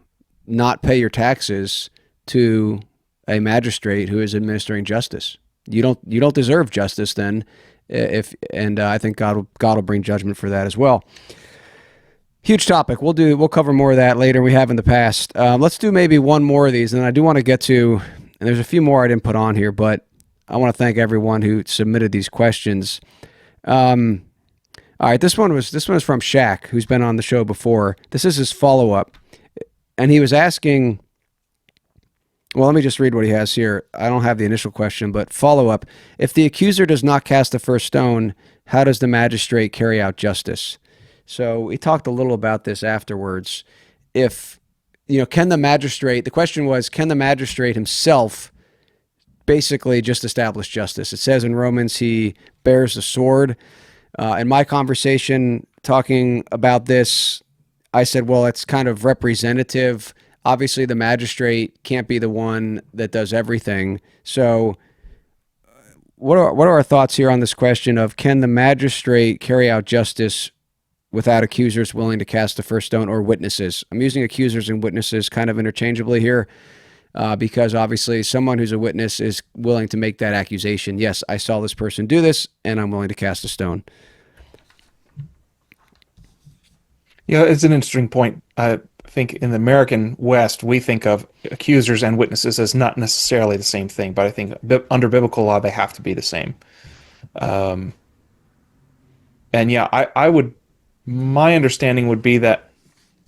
not pay your taxes to a magistrate who is administering justice. You don't deserve justice then, I think God will bring judgment for that as well. Huge topic. We'll cover more of that later than we have in the past. Let's do maybe one more of these, and I do want to get to, and there's a few more I didn't put on here, but I want to thank everyone who submitted these questions. All right, this one is from Shaq, who's been on the show before. This is his follow-up, and he was asking, well, let me just read what he has here. I don't have the initial question, but follow-up. If the accuser does not cast the first stone, how does the magistrate carry out justice? So we talked a little about this afterwards. If, can the magistrate, the question was, can the magistrate himself basically just establish justice? It says in Romans he bears the sword. In my conversation talking about this, I said, well, it's kind of representative. Obviously, the magistrate can't be the one that does everything. So what are our thoughts here on this question of, can the magistrate carry out justice without accusers willing to cast the first stone, or witnesses? I'm using accusers and witnesses kind of interchangeably here because obviously someone who's a witness is willing to make that accusation. Yes, I saw this person do this, and I'm willing to cast a stone. Yeah, it's an interesting point. I think in the American West, we think of accusers and witnesses as not necessarily the same thing, but I think under biblical law, they have to be the same. And yeah, I would, my understanding would be that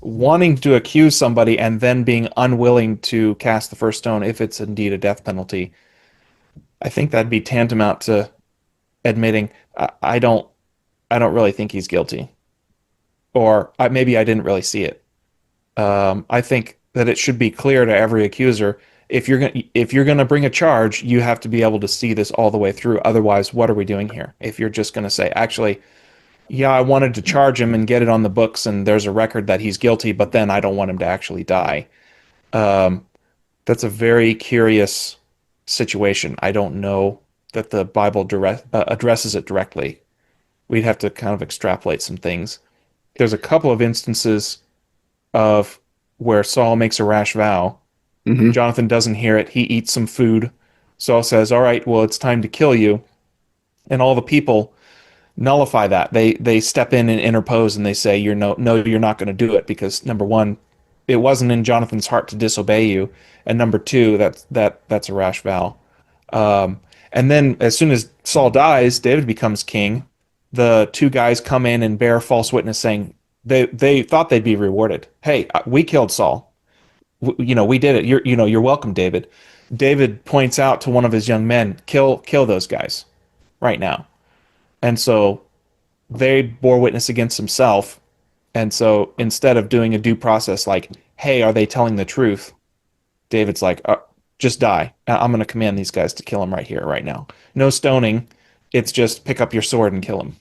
wanting to accuse somebody and then being unwilling to cast the first stone, if it's indeed a death penalty, I think that'd be tantamount to admitting I don't really think he's guilty, or maybe I didn't really see it. I think that it should be clear to every accuser, if you're gonna bring a charge, you have to be able to see this all the way through. Otherwise, what are we doing here? If you're just gonna say, actually, yeah, I wanted to charge him and get it on the books, and there's a record that he's guilty, but then I don't want him to actually die. That's a very curious situation. I don't know that the Bible addresses it directly. We'd have to kind of extrapolate some things. There's a couple of instances of where Saul makes a rash vow. Mm-hmm. Jonathan doesn't hear it. He eats some food. Saul says, all right, well, it's time to kill you. And all the people nullify that. They step in and interpose, and they say, you're not going to do it, because number one, it wasn't in Jonathan's heart to disobey you, and number two, that's a rash vow. And then as soon as Saul dies, David becomes king. The two guys come in and bear false witness, saying they thought they'd be rewarded. Hey, we killed Saul. We did it. You're welcome, David. David points out to one of his young men, kill those guys right now. And so they bore witness against himself. And so instead of doing a due process like, hey, are they telling the truth? David's like, just die. I'm going to command these guys to kill him right here, right now. No stoning. It's just pick up your sword and kill him.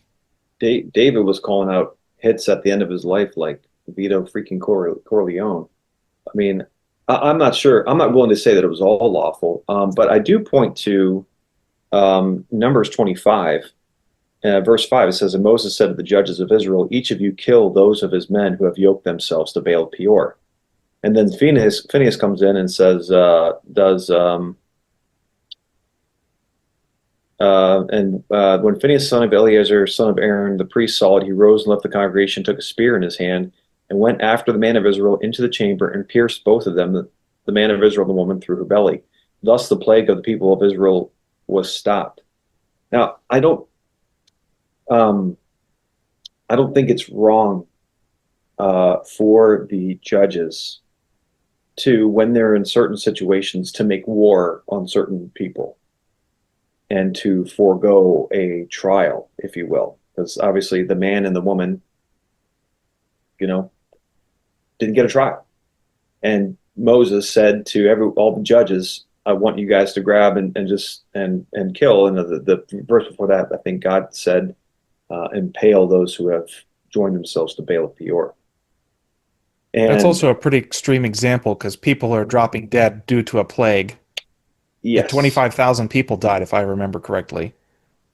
David was calling out hits at the end of his life like Vito freaking Corleone. I mean, I'm not sure. I'm not willing to say that it was all lawful. But I do point to Numbers 25. Verse 5, it says, and Moses said to the judges of Israel, each of you kill those of his men who have yoked themselves to Baal Peor. And then Phinehas comes in and says, when Phinehas, son of Eleazar, son of Aaron, the priest, saw it, he rose and left the congregation, took a spear in his hand, and went after the man of Israel into the chamber and pierced both of them, the man of Israel, the woman, through her belly. Thus the plague of the people of Israel was stopped. Now, I don't think it's wrong for the judges to, when they're in certain situations, to make war on certain people and to forego a trial, if you will, because obviously the man and the woman, didn't get a trial. And Moses said to all the judges, I want you guys to grab and kill. And the verse before that, I think God said, impale those who have joined themselves to Baal of Peor. And that's also a pretty extreme example, because people are dropping dead due to a plague. Yes, 25,000 people died, if I remember correctly.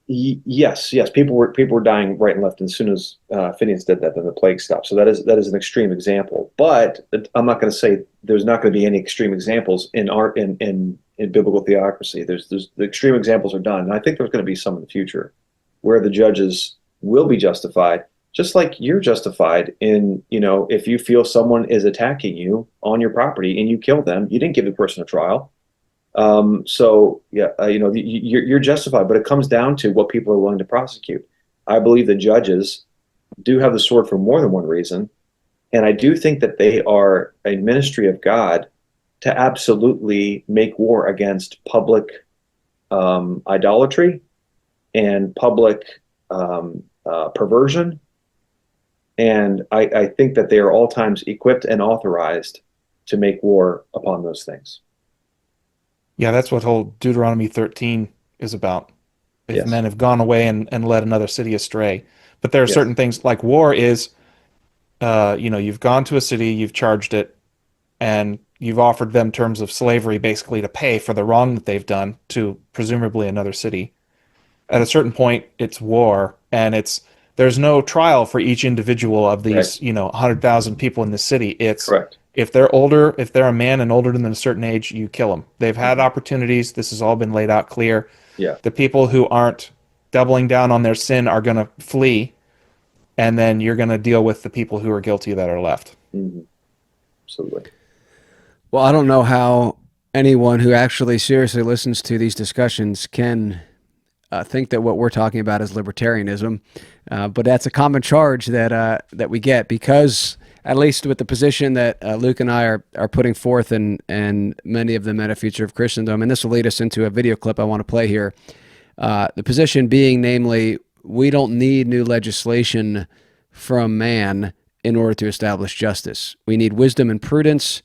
Yes. People were dying right and left. And as soon as Phinehas did that, then the plague stopped. So that is an extreme example. But I'm not going to say there's not going to be any extreme examples in biblical theocracy. The extreme examples are done, and I think there's going to be some in the future. where the judges will be justified, just like you're justified in, if you feel someone is attacking you on your property and you kill them, you didn't give the person a trial. So yeah, you're justified, but it comes down to what people are willing to prosecute. I believe the judges do have the sword for more than one reason. And I do think that they are a ministry of God to absolutely make war against public idolatry and public perversion. And I think that they are all times equipped and authorized to make war upon those things. Yeah, that's what whole Deuteronomy 13 is about. If Yes. men have gone away and led another city astray. But there are Yes. certain things like war is, you've gone to a city, you've charged it, and you've offered them terms of slavery basically to pay for the wrong that they've done to presumably another city. At a certain point, it's war, and there's no trial for each individual of these, Right. 100,000 people in the city. It's Correct. if they're older, if they're a man and older than a certain age, you kill them. They've had opportunities. This has all been laid out clear. Yeah. The people who aren't doubling down on their sin are going to flee, and then you're going to deal with the people who are guilty that are left. Mm-hmm. Absolutely. Well, I don't know how anyone who actually seriously listens to these discussions can think that what we're talking about is libertarianism, but that's a common charge that we get, because at least with the position that Luke and I are putting forth, and many of the Meta Future of Christendom, and this will lead us into a video clip I want to play here. The position being, namely, we don't need new legislation from man in order to establish justice. We need wisdom and prudence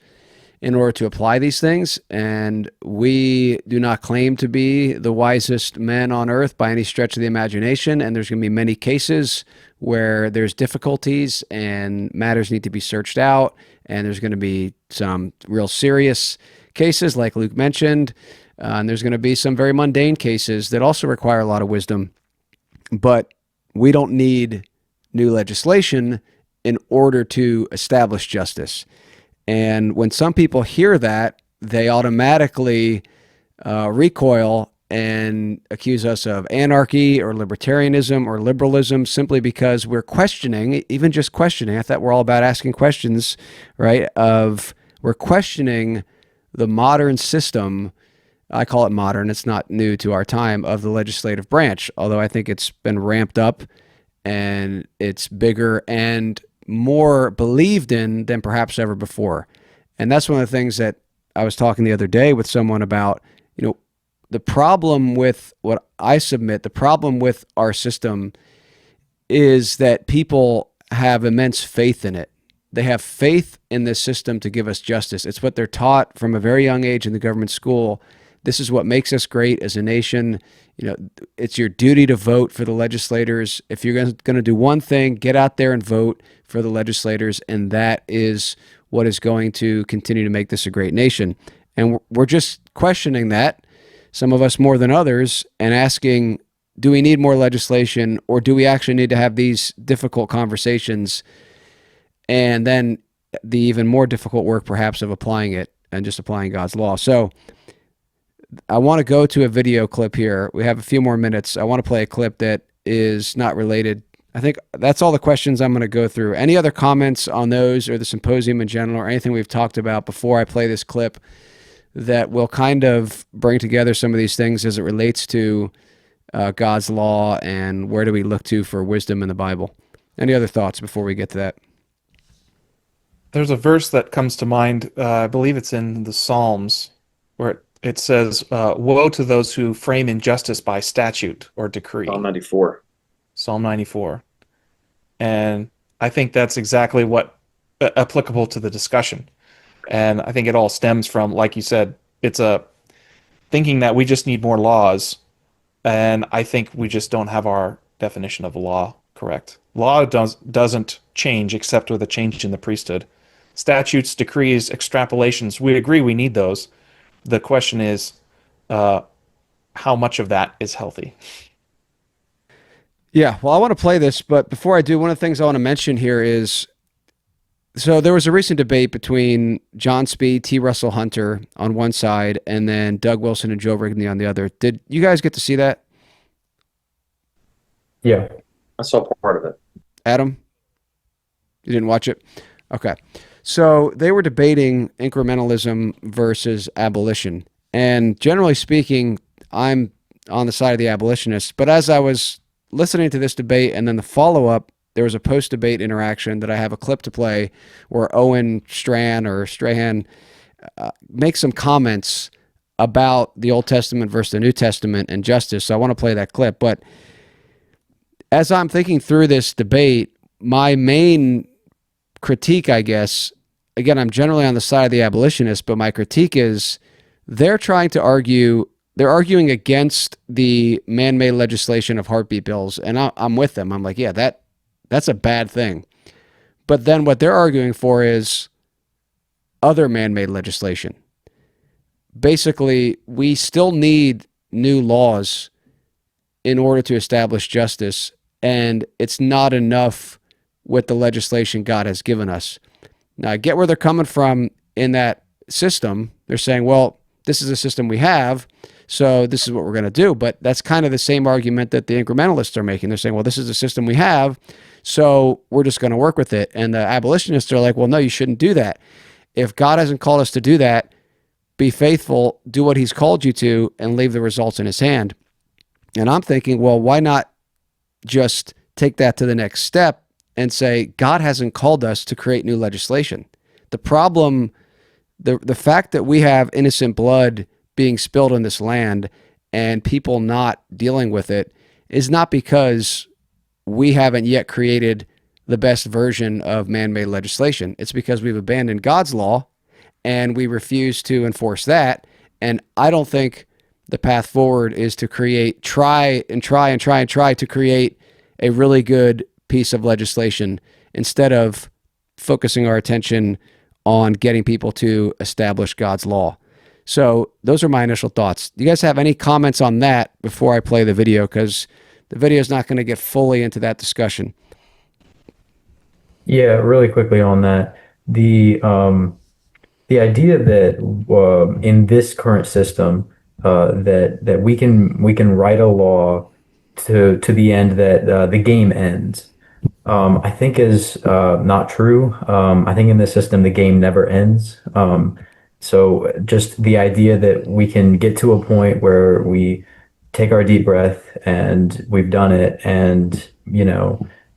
in order to apply these things, and we do not claim to be the wisest men on earth by any stretch of the imagination, and there's going to be many cases where there's difficulties and matters need to be searched out, and there's going to be some real serious cases like Luke mentioned, and there's going to be some very mundane cases that also require a lot of wisdom, but we don't need new legislation in order to establish justice. And when some people hear that, they automatically recoil and accuse us of anarchy or libertarianism or liberalism, simply because we're questioning, even just questioning. I thought we're all about asking questions, right? We're questioning the modern system. I call it modern. It's not new to our time, of the legislative branch, although I think it's been ramped up and it's bigger and more believed in than perhaps ever before. And that's one of the things that I was talking the other day with someone about. The problem with what I submit, the problem with our system, is that people have immense faith in it. They have faith in this system to give us justice. It's what they're taught from a very young age in the government school. This is what makes us great as a nation. It's your duty to vote for the legislators. If you're going to do one thing, get out there and vote for the legislators, and that is what is going to continue to make this a great nation. And we're just questioning that, some of us more than others, and asking, do we need more legislation, or do we actually need to have these difficult conversations, and then the even more difficult work perhaps of applying it and just applying God's law. So I want to go to a video clip here. We have a few more minutes. I want to play a clip that is not related. I think that's all the questions I'm going to go through. Any other comments on those, or the symposium in general, or anything we've talked about before I play this clip that will kind of bring together some of these things as it relates to God's law, and where do we look to for wisdom in the Bible? Any other thoughts before we get to that? There's a verse that comes to mind, I believe it's in the Psalms, where it says, woe to those who frame injustice by statute or decree. Psalm 94. Psalm 94. And I think that's exactly what applicable to the discussion. And I think it all stems from, like you said, it's a thinking that we just need more laws. And I think we just don't have our definition of law correct. Law doesn't change except with a change in the priesthood. Statutes, decrees, extrapolations, we agree we need those. The question is, how much of that is healthy? Yeah, well, I want to play this, but before I do, one of the things I want to mention here is, so there was a recent debate between John Speed, T. Russell Hunter on one side, and then Doug Wilson and Joe Rigney on the other. Did you guys get to see that? Yeah. I saw part of it. Adam, you didn't watch it? Okay. So they were debating incrementalism versus abolition. And generally speaking, I'm on the side of the abolitionists. But as I was listening to this debate and then the follow-up, there was a post-debate interaction that I have a clip to play where Owen Strachan makes some comments about the Old Testament versus the New Testament and justice. So I want to play that clip. But as I'm thinking through this debate, my main critique, I guess, again, I'm generally on the side of the abolitionists, but my critique is they're arguing against the man-made legislation of heartbeat bills, and I'm with them. I'm like, yeah, that's a bad thing. But then what they're arguing for is other man-made legislation. Basically, we still need new laws in order to establish justice, and it's not enough with the legislation God has given us. Now, I get where they're coming from in that system. They're saying, well, this is a system we have, so this is what we're going to do. But that's kind of the same argument that the incrementalists are making. They're saying, well, this is the system we have, so we're just going to work with it. And the abolitionists are like, well, no, you shouldn't do that. If God hasn't called us to do that, be faithful, do what he's called you to, and leave the results in his hand. And I'm thinking, well, why not just take that to the next step and say, God hasn't called us to create new legislation. The problem, the fact that we have innocent blood being spilled in this land and people not dealing with it is not because we haven't yet created the best version of man-made legislation. It's because we've abandoned God's law and we refuse to enforce that. And I don't think the path forward is to try to create a really good piece of legislation instead of focusing our attention on getting people to establish God's law. So those are my initial thoughts. Do you guys have any comments on that before I play the video? Because the video is not going to get fully into that discussion. Yeah, really quickly on that. The idea that in this current system that we can write a law to the end that the game ends, I think is not true. I think in this system the game never ends. So just the idea that we can get to a point where we take our deep breath and we've done it, and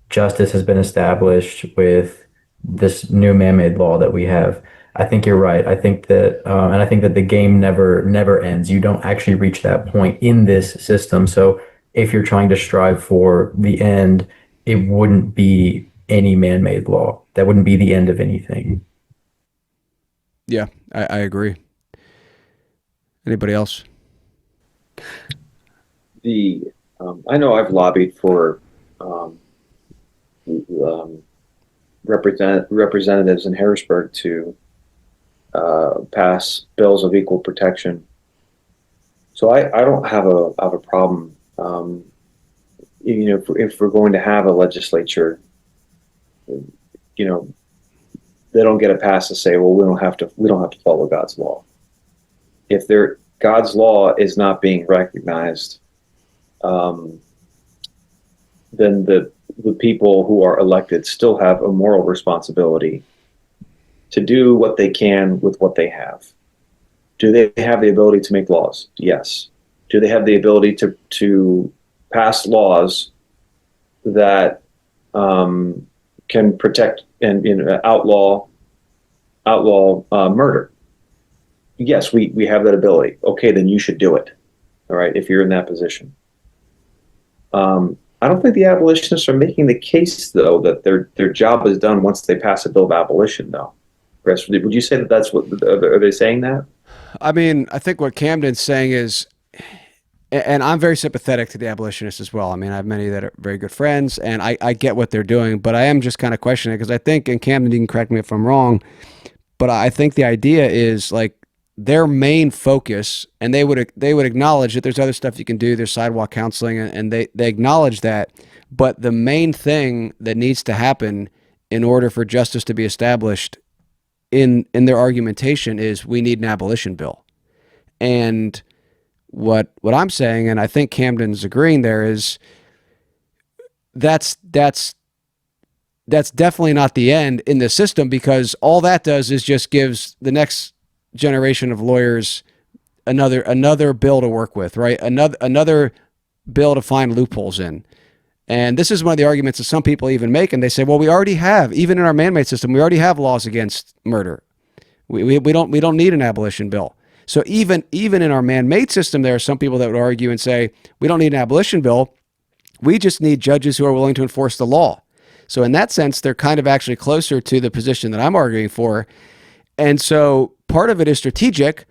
justice has been established with this new man-made law that we have. I think you're right. I think that, and I think that the game never ends. You don't actually reach that point in this system. So if you're trying to strive for the end, it wouldn't be any man-made law. That wouldn't be the end of anything. Yeah, I agree. Anybody else? I know I've lobbied for representatives in Harrisburg to pass bills of equal protection. So I don't have a problem. If we're going to have a legislature, they don't get a pass to say, well, we don't have to follow God's law. If God's law is not being recognized, then the people who are elected still have a moral responsibility to do what they can with what they have. Do they have the ability to make laws? Yes. Do they have the ability to pass laws that can protect and outlaw murder? Yes, we have that ability. Okay, then you should do it. All right, if you're in that position. I don't think the abolitionists are making the case, though, that their job is done once they pass a bill of abolition, though. Chris, would you say that that's what, are they saying that? I mean, I think what Camden's saying is, and I'm very sympathetic to the abolitionists as well. I mean, I have many that are very good friends, and I get what they're doing, but I am just kind of questioning it because I think, and Camden, you can correct me if I'm wrong, but I think the idea is like their main focus, and they would acknowledge that there's other stuff you can do. There's sidewalk counseling, and they acknowledge that. But the main thing that needs to happen in order for justice to be established in their argumentation is we need an abolition bill. And what I'm saying, and I think Camden's agreeing there, is that's definitely not the end in the system, because all that does is just gives the next generation of lawyers another bill to work with, right? Another bill to find loopholes in. And this is one of the arguments that some people even make, and they say, well, we already have, even in our man-made system, we already have laws against murder. We don't need an abolition bill. So even in our man-made system, there are some people that would argue and say, we don't need an abolition bill. We just need judges who are willing to enforce the law. So in that sense, they're kind of actually closer to the position that I'm arguing for. And so part of it is strategic,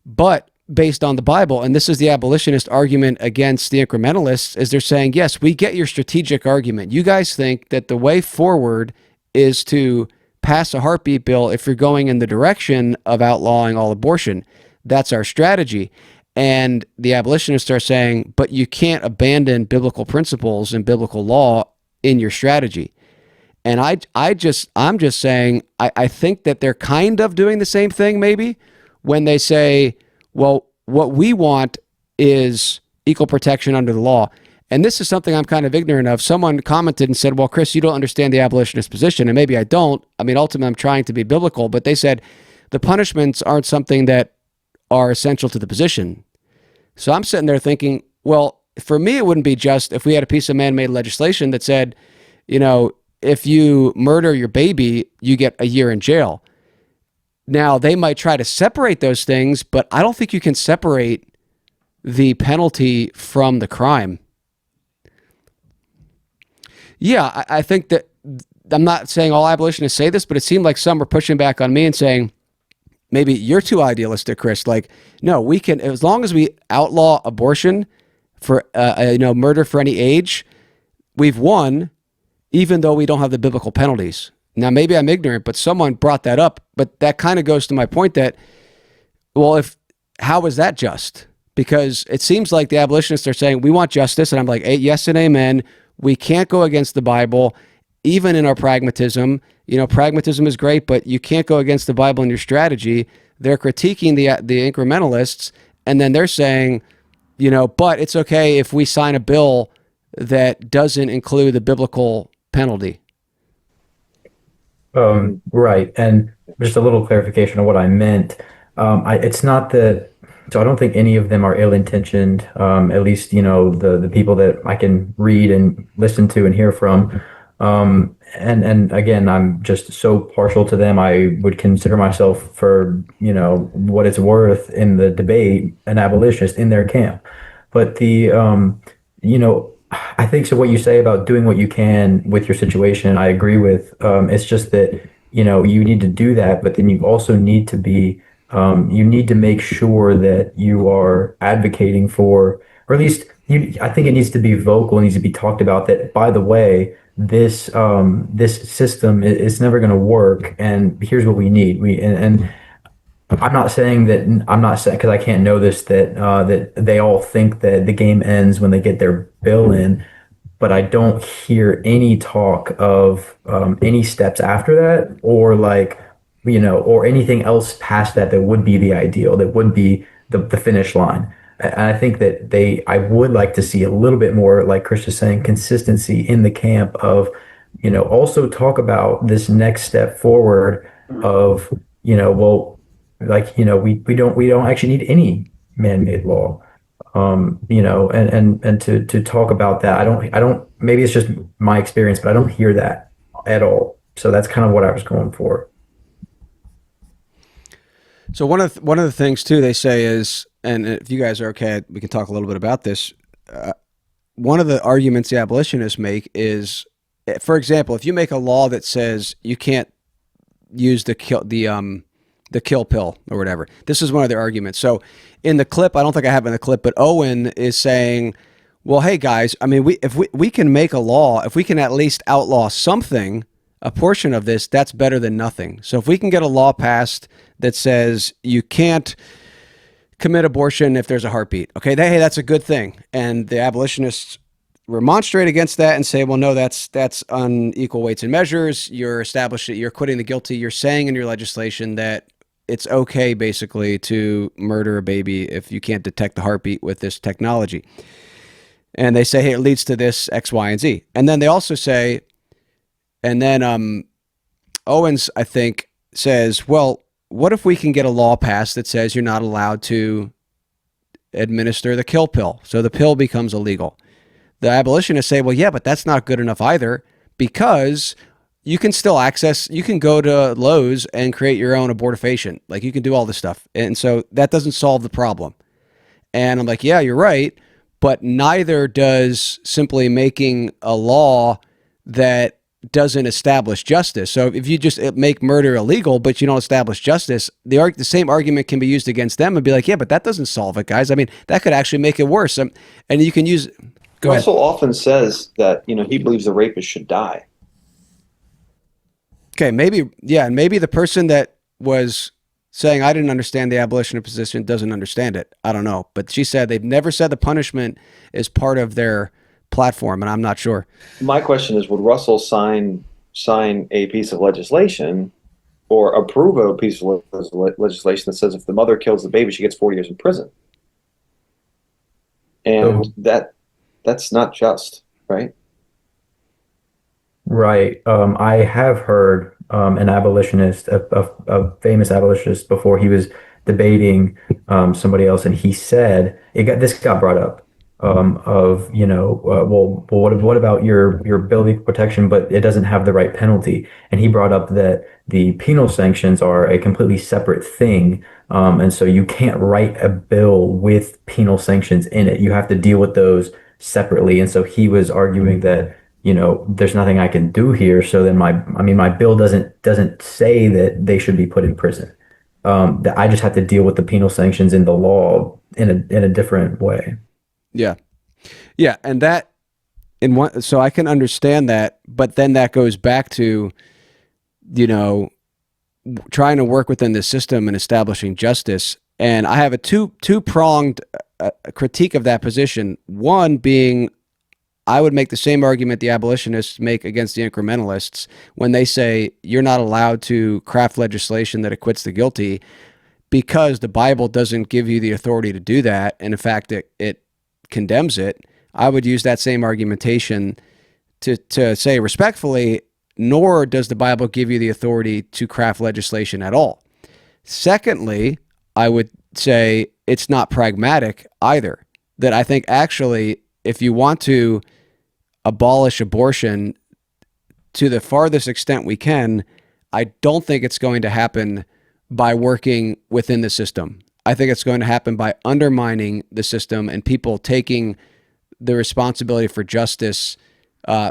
but based on the Bible, and this is the abolitionist argument against the incrementalists, is they're saying, yes, we get your strategic argument. You guys think that the way forward is to pass a heartbeat bill if you're going in the direction of outlawing all abortion. That's our strategy. And the abolitionists are saying, but you can't abandon biblical principles and biblical law in your strategy. And I'm just saying, I think that they're kind of doing the same thing maybe when they say, well, what we want is equal protection under the law. And this is something I'm kind of ignorant of. Someone commented and said, well, Chris, you don't understand the abolitionist position. And maybe I don't. I mean, ultimately, I'm trying to be biblical. But they said the punishments aren't something that are essential to the position. So I'm sitting there thinking, well, for me, it wouldn't be just if we had a piece of man-made legislation that said, you know, if you murder your baby, you get a year in jail. Now, they might try to separate those things, but I don't think you can separate the penalty from the crime. Yeah, I think that, I'm not saying all abolitionists say this, but it seemed like some were pushing back on me and saying, maybe you're too idealistic, Chris. Like, no, we can, as long as we outlaw abortion for, murder for any age, we've won, even though we don't have the biblical penalties. Now, maybe I'm ignorant, but someone brought that up. But that kind of goes to my point that, well, how is that just? Because it seems like the abolitionists are saying, we want justice. And I'm like, hey, yes and amen. We can't go against the Bible, even in our pragmatism. You know, pragmatism is great, but you can't go against the Bible in your strategy. They're critiquing the incrementalists, and then they're saying, you know, but it's okay if we sign a bill that doesn't include the biblical penalty. Right. And just a little clarification of what I meant. It's not that, so I don't think any of them are ill-intentioned, at least, you know, the people that I can read and listen to and hear from. And again, I'm just so partial to them. I would consider myself, for, you know, what it's worth in the debate, an abolitionist in their camp. But you know, I think so. What you say about doing what you can with your situation, I agree with. It's just that, you know, you need to do that, but then you also need to be, you need to make sure that you are advocating for, or at least I think it needs to be vocal, it needs to be talked about that, by the way, this system is never going to work, and here's what we need. And I'm not saying, because I can't know this, that they all think that the game ends when they get their bill in, but I don't hear any talk of any steps after that, or like, you know, or anything else past that would be the ideal, that would be the finish line. And I think that I would like to see a little bit more, like Chris is saying, consistency in the camp of, you know, also talk about this next step forward of, you know, well, like, you know, we don't actually need any man-made law, you know, and to talk about that. I don't, maybe it's just my experience, but I don't hear that at all. So that's kind of what I was going for. So one of the things too they say is, and if you guys are okay, we can talk a little bit about this. One of the arguments the abolitionists make is, for example, if you make a law that says you can't use the kill pill or whatever, this is one of their arguments. So in the clip, I don't think I have it in the clip, but Owen is saying, well, hey guys, I mean, if we can make a law, if we can at least outlaw something, a portion of this, that's better than nothing. So if we can get a law passed that says you can't commit abortion if there's a heartbeat, okay, hey, that's a good thing. And the abolitionists remonstrate against that and say, well, no, that's unequal weights and measures. You're acquitting the guilty. You're saying in your legislation that it's okay basically to murder a baby if you can't detect the heartbeat with this technology. And they say, hey, it leads to this X, Y, and Z. And then they also say, and then Owens, I think, says, well, what if we can get a law passed that says you're not allowed to administer the kill pill? So the pill becomes illegal. The abolitionists say, well, yeah, but that's not good enough either, because you can still you can go to Lowe's and create your own abortifacient. Like, you can do all this stuff. And so that doesn't solve the problem. And I'm like, yeah, you're right. But neither does simply making a law that doesn't establish justice. So if you just make murder illegal, but you don't establish justice, the same argument can be used against them and be like, yeah, but that doesn't solve it, guys. I mean, that could actually make it worse. And you can use... Go ahead. Russell often says that, he believes the rapist should die. Okay, maybe, yeah, and maybe the person that was saying I didn't understand the abolitionist position doesn't understand it. I don't know. But she said they've never said the punishment is part of their platform, and I'm not sure. My question is, would Russell sign a piece of legislation or approve of a piece of legislation that says if the mother kills the baby, she gets 40 years in prison? And that's not just, right? Right. I have heard an abolitionist, a famous abolitionist, before he was debating somebody else, and he said this got brought up what about your bill of equal protection, but it doesn't have the right penalty? And he brought up that the penal sanctions are a completely separate thing, and so you can't write a bill with penal sanctions in it. You have to deal with those separately. And so he was arguing that, there's nothing I can do here. So then my bill doesn't say that they should be put in prison. That I just have to deal with the penal sanctions in the law in a different way. Yeah. Yeah. And so I can understand that, but then that goes back to, trying to work within the system and establishing justice. And I have a two-pronged critique of that position. One being, I would make the same argument the abolitionists make against the incrementalists when they say you're not allowed to craft legislation that acquits the guilty because the Bible doesn't give you the authority to do that. And in fact, it condemns it. I would use that same argumentation to say respectfully, nor does the Bible give you the authority to craft legislation at all. Secondly, I would say it's not pragmatic either. That I think actually, if you want to abolish abortion to the farthest extent we can, I don't think it's going to happen by working within the system. I think it's going to happen by undermining the system and people taking the responsibility for justice,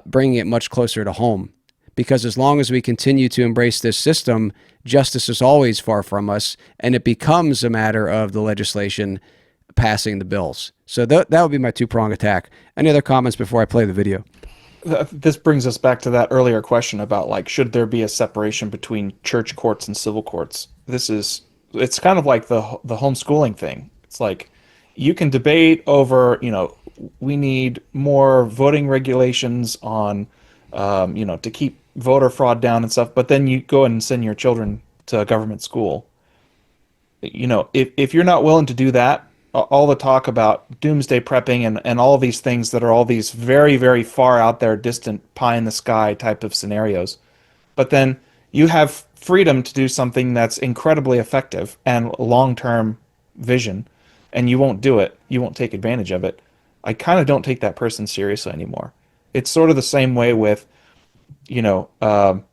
bringing it much closer to home. Because as long as we continue to embrace this system, justice is always far from us, and it becomes a matter of the legislation passing the bills. So that would be my two-prong attack. Any other comments before I play the video? This brings us back to that earlier question about should there be a separation between church courts and civil courts? It's kind of like the homeschooling thing. It's like you can debate over, we need more voting regulations on, to keep voter fraud down and stuff, but then you go and send your children to a government school. If you're not willing to do that, all the talk about doomsday prepping and all these things that are all these very, very far out there, distant pie in the sky type of scenarios. But then you have freedom to do something that's incredibly effective and long-term vision, and you won't do it. You won't take advantage of it. I kind of don't take that person seriously anymore. It's sort of the same way with, Paul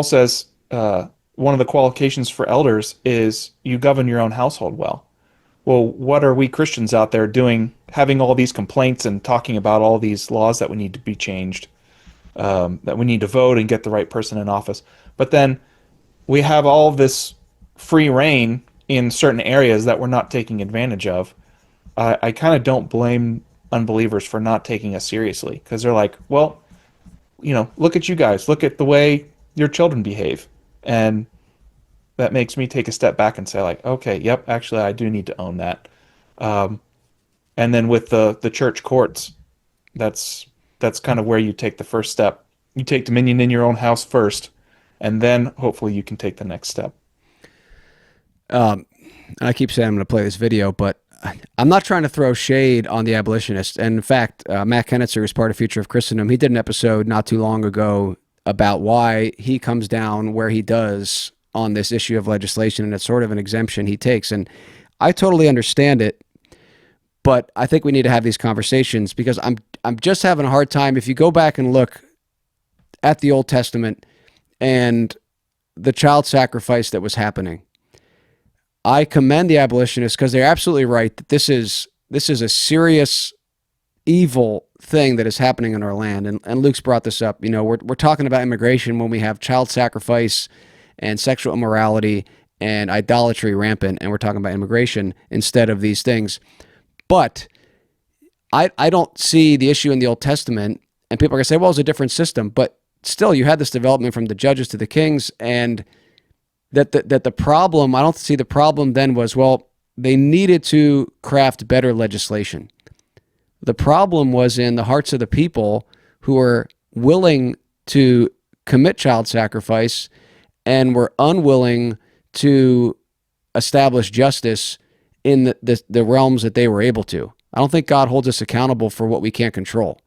says, one of the qualifications for elders is you govern your own household well. Well, what are we Christians out there doing, having all these complaints and talking about all these laws that we need to be changed, that we need to vote and get the right person in office? But then we have all this free reign in certain areas that we're not taking advantage of. I kind of don't blame unbelievers for not taking us seriously, because they're like, well, look at you guys, look at the way your children behave. And that makes me take a step back and say okay, yep, actually I do need to own that. And then with the church courts, that's kind of where you take the first step. You take dominion in your own house first, and then hopefully you can take the next step. And I keep saying I'm going to play this video, but I'm not trying to throw shade on the abolitionists. And in fact, Matt Kennitzer, who's part of Future of Christendom, he did an episode not too long ago about why he comes down where he does on this issue of legislation, and it's sort of an exemption he takes. And I totally understand it, but I think we need to have these conversations because I'm just having a hard time. If you go back and look at the Old Testament and the child sacrifice that was happening, I commend the abolitionists because they're absolutely right that this is a serious evil thing that is happening in our land. And Luke's brought this up. You know, we're talking about immigration when we have child sacrifice and sexual immorality and idolatry rampant, and we're talking about immigration instead of these things. But I don't see the issue in the Old Testament, and people are going to say, well, it's a different system, but still you had this development from the judges to the kings, and that the problem, I don't see the problem then was, well, they needed to craft better legislation. The problem was in the hearts of the people who were willing to commit child sacrifice and were unwilling to establish justice in the realms that they were able to. I don't think God holds us accountable for what we can't control.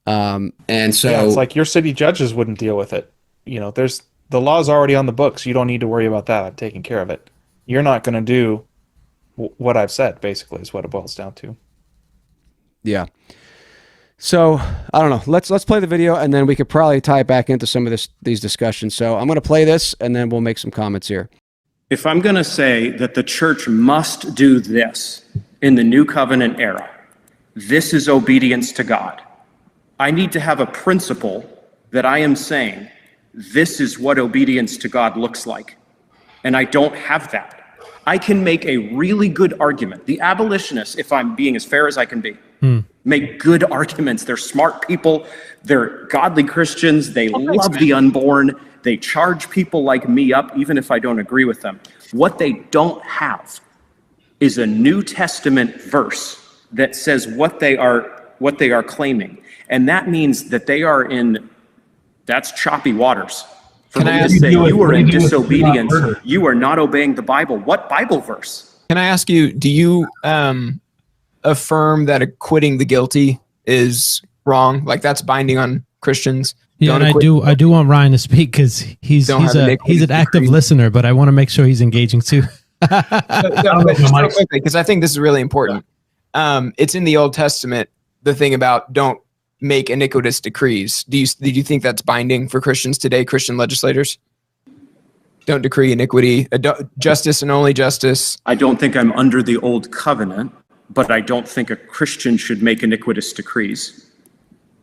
And so Yeah, it's like your city judges wouldn't deal with it. You know, the law's already on the books. You don't need to worry about that. I'm taking care of it. You're not going to do what I've said, basically, is what it boils down to. yeah. So I don't know. Let's play the video, and then we could probably tie it back into some of these discussions. So I'm going to play this, and then we'll make some comments here. If I'm going to say that the church must do this in the new covenant era, this is obedience to God, I need to have a principle that I am saying this is what obedience to God looks like. And I don't have that. I can make a really good argument. The abolitionists, if I'm being as fair as I can be, make good arguments. They're smart people. They're godly Christians. They love the unborn. They charge people like me up, even if I don't agree with them. What they don't have is a New Testament verse that says what they are claiming. And that means that they are that's choppy waters. For me to say you are in disobedience, you are not obeying the Bible. What Bible verse? Can I ask you, do you affirm that acquitting the guilty is wrong? Like that's binding on Christians? Yeah, and I do want Ryan to speak because he's an active listener, but I want to make sure he's engaging too. Because I think this is really important. It's in the Old Testament, the thing about don't make iniquitous decrees. Do you think that's binding for Christians today, Christian legislators? Don't decree iniquity, justice and only justice. I don't think I'm under the old covenant, but I don't think a Christian should make iniquitous decrees.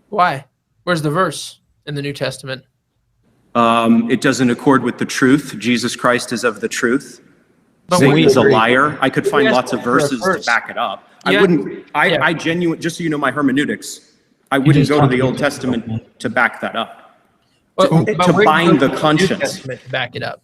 Why? Where's the verse in the New Testament? It doesn't accord with the truth. Jesus Christ is of the truth. But Satan is a liar. I could find lots of verses to back it up. Yeah. I genuinely, just so you know my hermeneutics, I wouldn't go to the Old Testament to back that up. To bind the conscience. To back it up.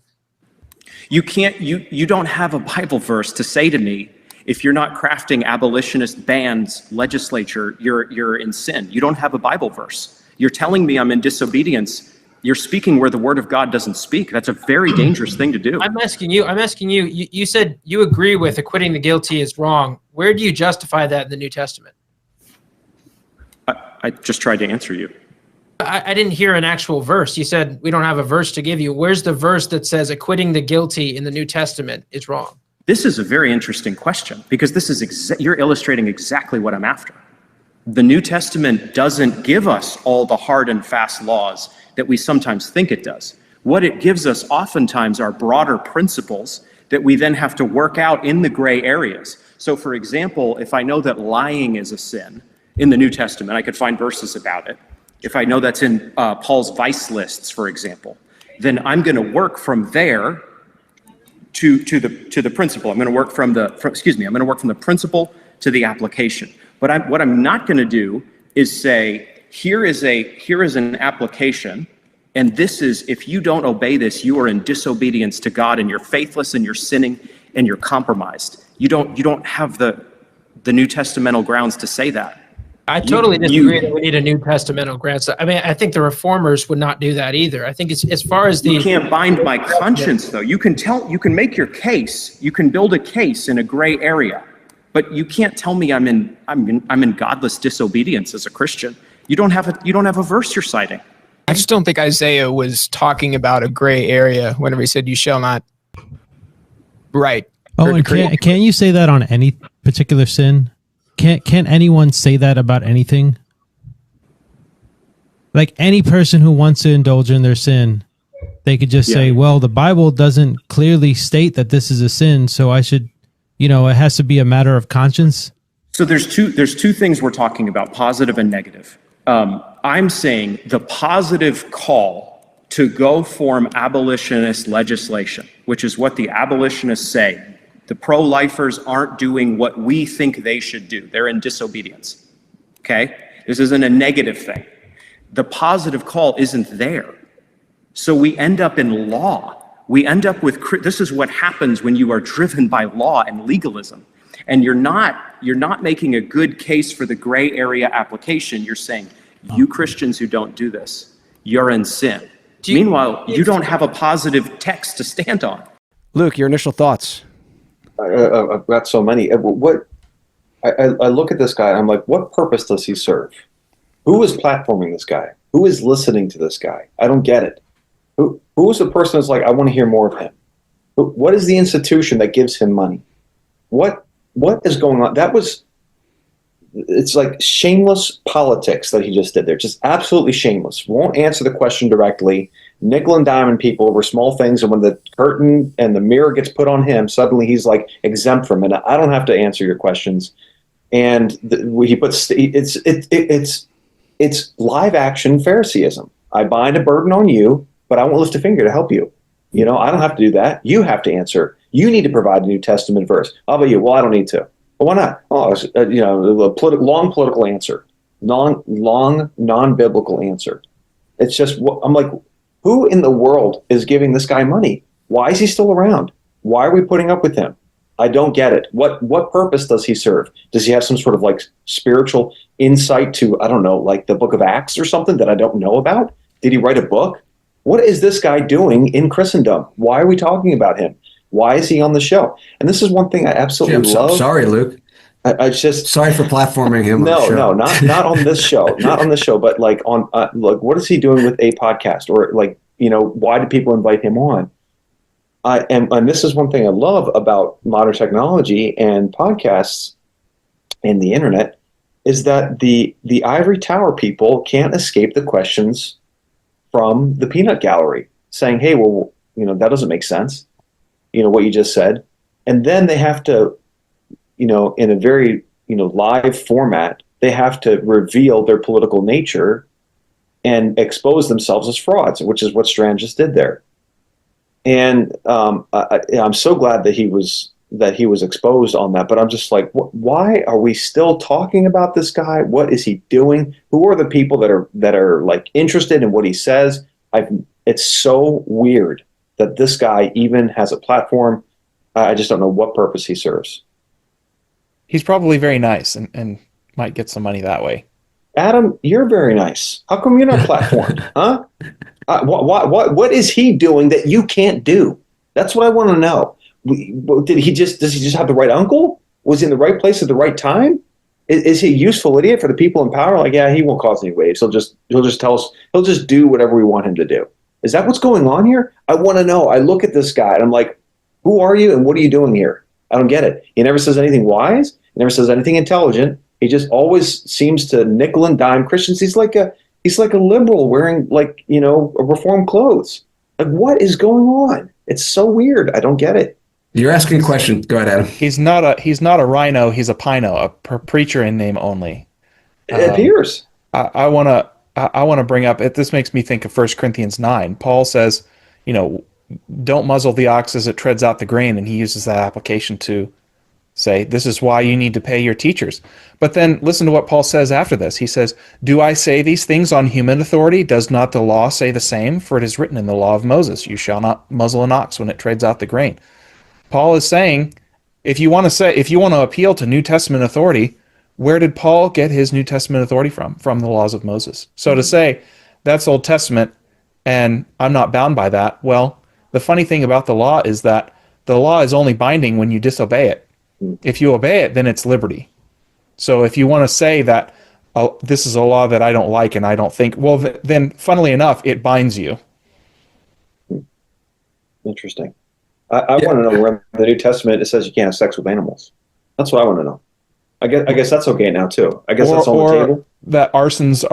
You can't, you don't have a Bible verse to say to me, if you're not crafting abolitionist bans legislature, you're in sin. You don't have a Bible verse. You're telling me I'm in disobedience. You're speaking where the word of God doesn't speak. That's a very dangerous thing to do. I'm asking you, you said you agree with acquitting the guilty is wrong. Where do you justify that in the New Testament? I just tried to answer you. I didn't hear an actual verse. You said we don't have a verse to give you. Where's the verse that says acquitting the guilty in the New Testament is wrong? This is a very interesting question because this is you're illustrating exactly what I'm after. The New Testament doesn't give us all the hard and fast laws that we sometimes think it does. What it gives us oftentimes are broader principles that we then have to work out in the gray areas. So for example, if I know that lying is a sin in the New Testament, I could find verses about it. If I know that's in Paul's vice lists, for example, then I'm going to work from there to the principle. I'm going to work from the principle to the application. But what I'm not going to do is say, here is an application, and this is, if you don't obey this, you are in disobedience to God, and you're faithless, and you're sinning, and you're compromised. You don't have the New Testamental grounds to say that. I totally disagree that we need a New Testamental grounds. I mean, I think the Reformers would not do that either. I think it's as far as you can't bind my conscience, though. You can make your case. You can build a case in a gray area. But you can't tell me I'm in godless disobedience as a Christian. You don't have a verse you're citing. I just don't think Isaiah was talking about a gray area whenever he said, "You shall not." Right. Oh, and can you say that on any particular sin? Can anyone say that about anything? Like any person who wants to indulge in their sin, they could just say, well, the Bible doesn't clearly state that this is a sin, so I should, it has to be a matter of conscience. So there's two things we're talking about, positive and negative. I'm saying the positive call to go form abolitionist legislation, which is what the abolitionists say. The pro-lifers aren't doing what we think they should do. They're in disobedience. Okay? This isn't a negative thing. The positive call isn't there. So we end up in law. We end up with, this is what happens when you are driven by law and legalism. And you're not making a good case for the gray area application. You're saying, you Christians who don't do this, you're in sin. Meanwhile, you don't have a positive text to stand on. Luke, your initial thoughts? I've got so many. I look at this guy and I'm like, what purpose does he serve? Who is platforming this guy? Who is listening to this guy? I don't get it. Who is the person that's like, I want to hear more of him? What is the institution that gives him money? What is going on? It's like shameless politics that he just did there. Just absolutely shameless. Won't answer the question directly. Nickel and diamond people over small things. And when the curtain and the mirror gets put on him, suddenly he's like exempt from it. I don't have to answer your questions. And he puts, it's live action Phariseeism. I bind a burden on you, but I won't lift a finger to help you. I don't have to do that. You have to answer. You need to provide a New Testament verse. How about you? Well, I don't need to. Well, why not? Oh, long political answer, long non-biblical answer. It's just, I'm like, who in the world is giving this guy money? Why is he still around? Why are we putting up with him? I don't get it. What purpose does he serve? Does he have some sort of like spiritual insight to, I don't know, like the book of Acts or something that I don't know about? Did he write a book? What is this guy doing in Christendom? Why are we talking about him? Why is he on the show? And this is one thing I absolutely love. Sorry, Luke. I just sorry for platforming him. No, not on this show, not on this show, but like on like what is he doing with a podcast, or like why do people invite him on? And this is one thing I love about modern technology and podcasts and the internet is that the ivory tower people can't escape the questions from the peanut gallery, saying, "Hey, well, that doesn't make sense." What you just said. And then they have to, in a very, live format, they have to reveal their political nature and expose themselves as frauds, which is what Strachan just did there. And I'm so glad that he was exposed on that. But I'm just like, why are we still talking about this guy? What is he doing? Who are the people that are like interested in what he says? It's so weird that this guy even has a platform. I just don't know what purpose he serves. He's probably very nice and might get some money that way. Adam, you're very nice. How come you're not platformed? Huh? What is he doing that you can't do? That's what I want to know. Does he just have the right uncle? Was he in the right place at the right time? Is he a useful idiot for the people in power? Like, yeah, he won't cause any waves. He'll just tell us. He'll just do whatever we want him to do. Is that what's going on here? I want to know. I look at this guy and I'm like, who are you and what are you doing here? I don't get it. He never says anything wise. He never says anything intelligent. He just always seems to nickel and dime Christians. He's like a liberal wearing reformed clothes. Like, what is going on? It's so weird. I don't get it. You're asking a question. Go ahead, Adam. He's not a rhino. He's a pino, a preacher in name only. It appears. I want to bring up, this makes me think of 1 Corinthians 9. Paul says, don't muzzle the ox as it treads out the grain, and he uses that application to say, this is why you need to pay your teachers. But then listen to what Paul says after this. He says, do I say these things on human authority? Does not the law say the same? For it is written in the law of Moses, you shall not muzzle an ox when it treads out the grain. Paul is saying, if you want to appeal to New Testament authority, where did Paul get his New Testament authority from? From the laws of Moses. So to say, that's Old Testament, and I'm not bound by that, well, the funny thing about the law is that the law is only binding when you disobey it. If you obey it, then it's liberty. So if you want to say that this is a law that I don't like and I don't think, well, then funnily enough, it binds you. Interesting. I want to know where in the New Testament it says you can't have sex with animals. That's what I want to know. I guess that's okay now too. I guess that's on the table. That arsonists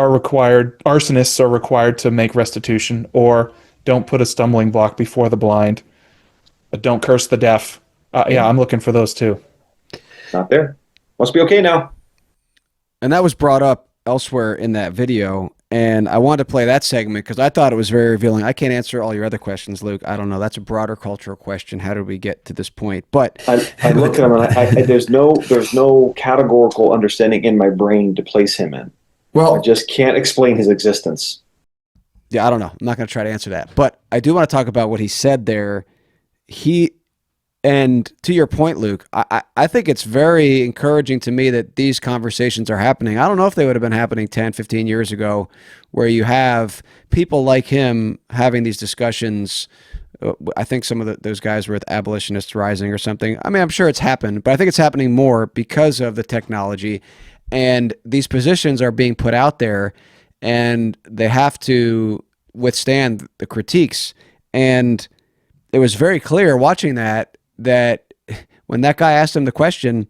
are required to make restitution, or don't put a stumbling block before the blind, don't curse the deaf. Yeah, I'm looking for those too. Not there. Must be okay now. And that was brought up elsewhere in that video. And I wanted to play that segment because I thought it was very revealing. I can't answer all your other questions, Luke. I don't know. That's a broader cultural question. How did we get to this point? But I look at him and there's no categorical understanding in my brain to place him in. Well, I just can't explain his existence. Yeah, I don't know. I'm not going to try to answer that. But I do want to talk about what he said there. And to your point, Luke, I think it's very encouraging to me that these conversations are happening. I don't know if they would have been happening 10, 15 years ago, where you have people like him having these discussions. I think some of those guys were with Abolitionists Rising or something. I mean, I'm sure it's happened, but I think it's happening more because of the technology. And these positions are being put out there, and they have to withstand the critiques. And it was very clear watching that when that guy asked him the question,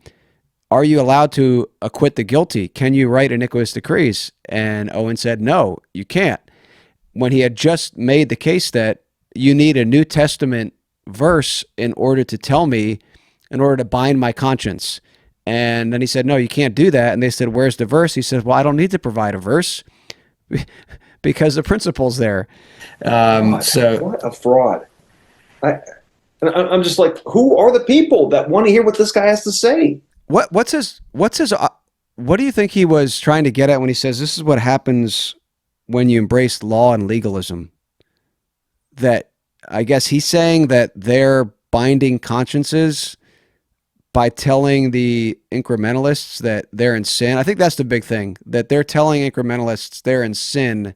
are you allowed to acquit the guilty? Can you write iniquitous decrees? And Owen said, no, you can't. When he had just made the case that you need a New Testament verse in order to tell me, in order to bind my conscience. And then he said, no, you can't do that. And they said, where's the verse? He said, well, I don't need to provide a verse because the principle's there. So what a fraud. I'm just like, who are the people that want to hear what this guy has to say? What do you think he was trying to get at when he says this is what happens when you embrace law and legalism? That I guess he's saying that they're binding consciences by telling the incrementalists that they're in sin. I think that's the big thing, that they're telling incrementalists they're in sin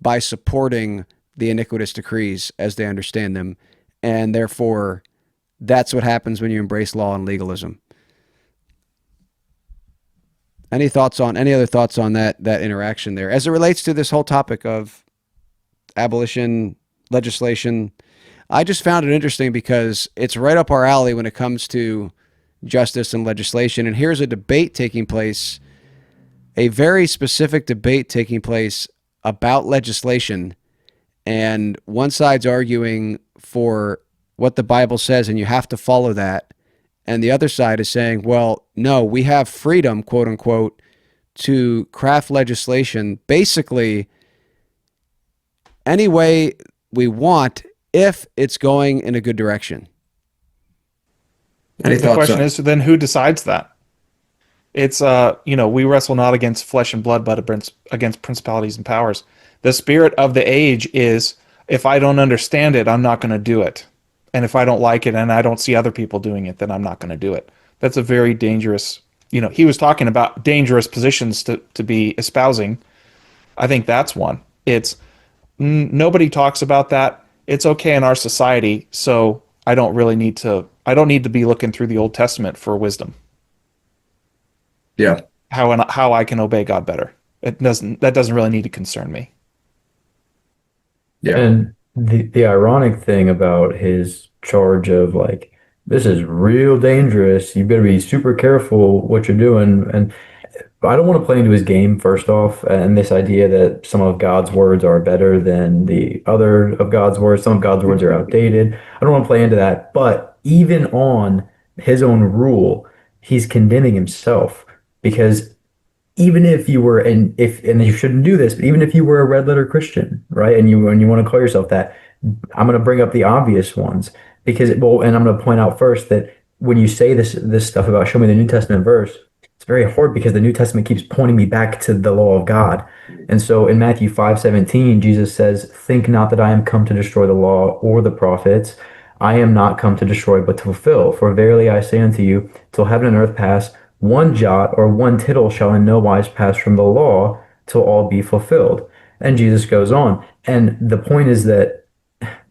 by supporting the iniquitous decrees as they understand them. And therefore, that's what happens when you embrace law and legalism. Any other thoughts on that interaction there as it relates to this whole topic of abolition legislation? I just found it interesting because it's right up our alley when it comes to justice and legislation. And here's a debate taking place, a very specific debate taking place about legislation. And one side's arguing for what the Bible says, and you have to follow that. And the other side is saying, well, no, we have freedom, quote unquote, to craft legislation basically any way we want if it's going in a good direction. The question is, then who decides that? It's, we wrestle not against flesh and blood, but against principalities and powers. The spirit of the age is, if I don't understand it, I'm not going to do it. And if I don't like it and I don't see other people doing it, then I'm not going to do it. That's a very dangerous, he was talking about dangerous positions to be espousing. I think that's one. It's nobody talks about that. It's okay in our society. So I don't need to be looking through the Old Testament for wisdom. Yeah. How I can obey God better. That doesn't really need to concern me. Yeah. And the ironic thing about his charge of like, this is real dangerous, you better be super careful what you're doing. And I don't want to play into his game, first off, and this idea that some of God's words are better than the other of God's words. Some of God's words are outdated. I don't want to play into that. But even on his own rule, he's condemning himself, because even if you were, and you shouldn't do this, but even if you were a red letter Christian, right, and you want to call yourself that, I'm going to bring up the obvious ones, because and I'm going to point out first that when you say this stuff about show me the New Testament verse, it's very hard because the New Testament keeps pointing me back to the law of God. And so in Matthew 5:17, Jesus says, "Think not that I am come to destroy the law or the prophets. I am not come to destroy, but to fulfill. For verily I say unto you, till heaven and earth pass, one jot or one tittle shall in no wise pass from the law till all be fulfilled." And Jesus goes on. And the point is that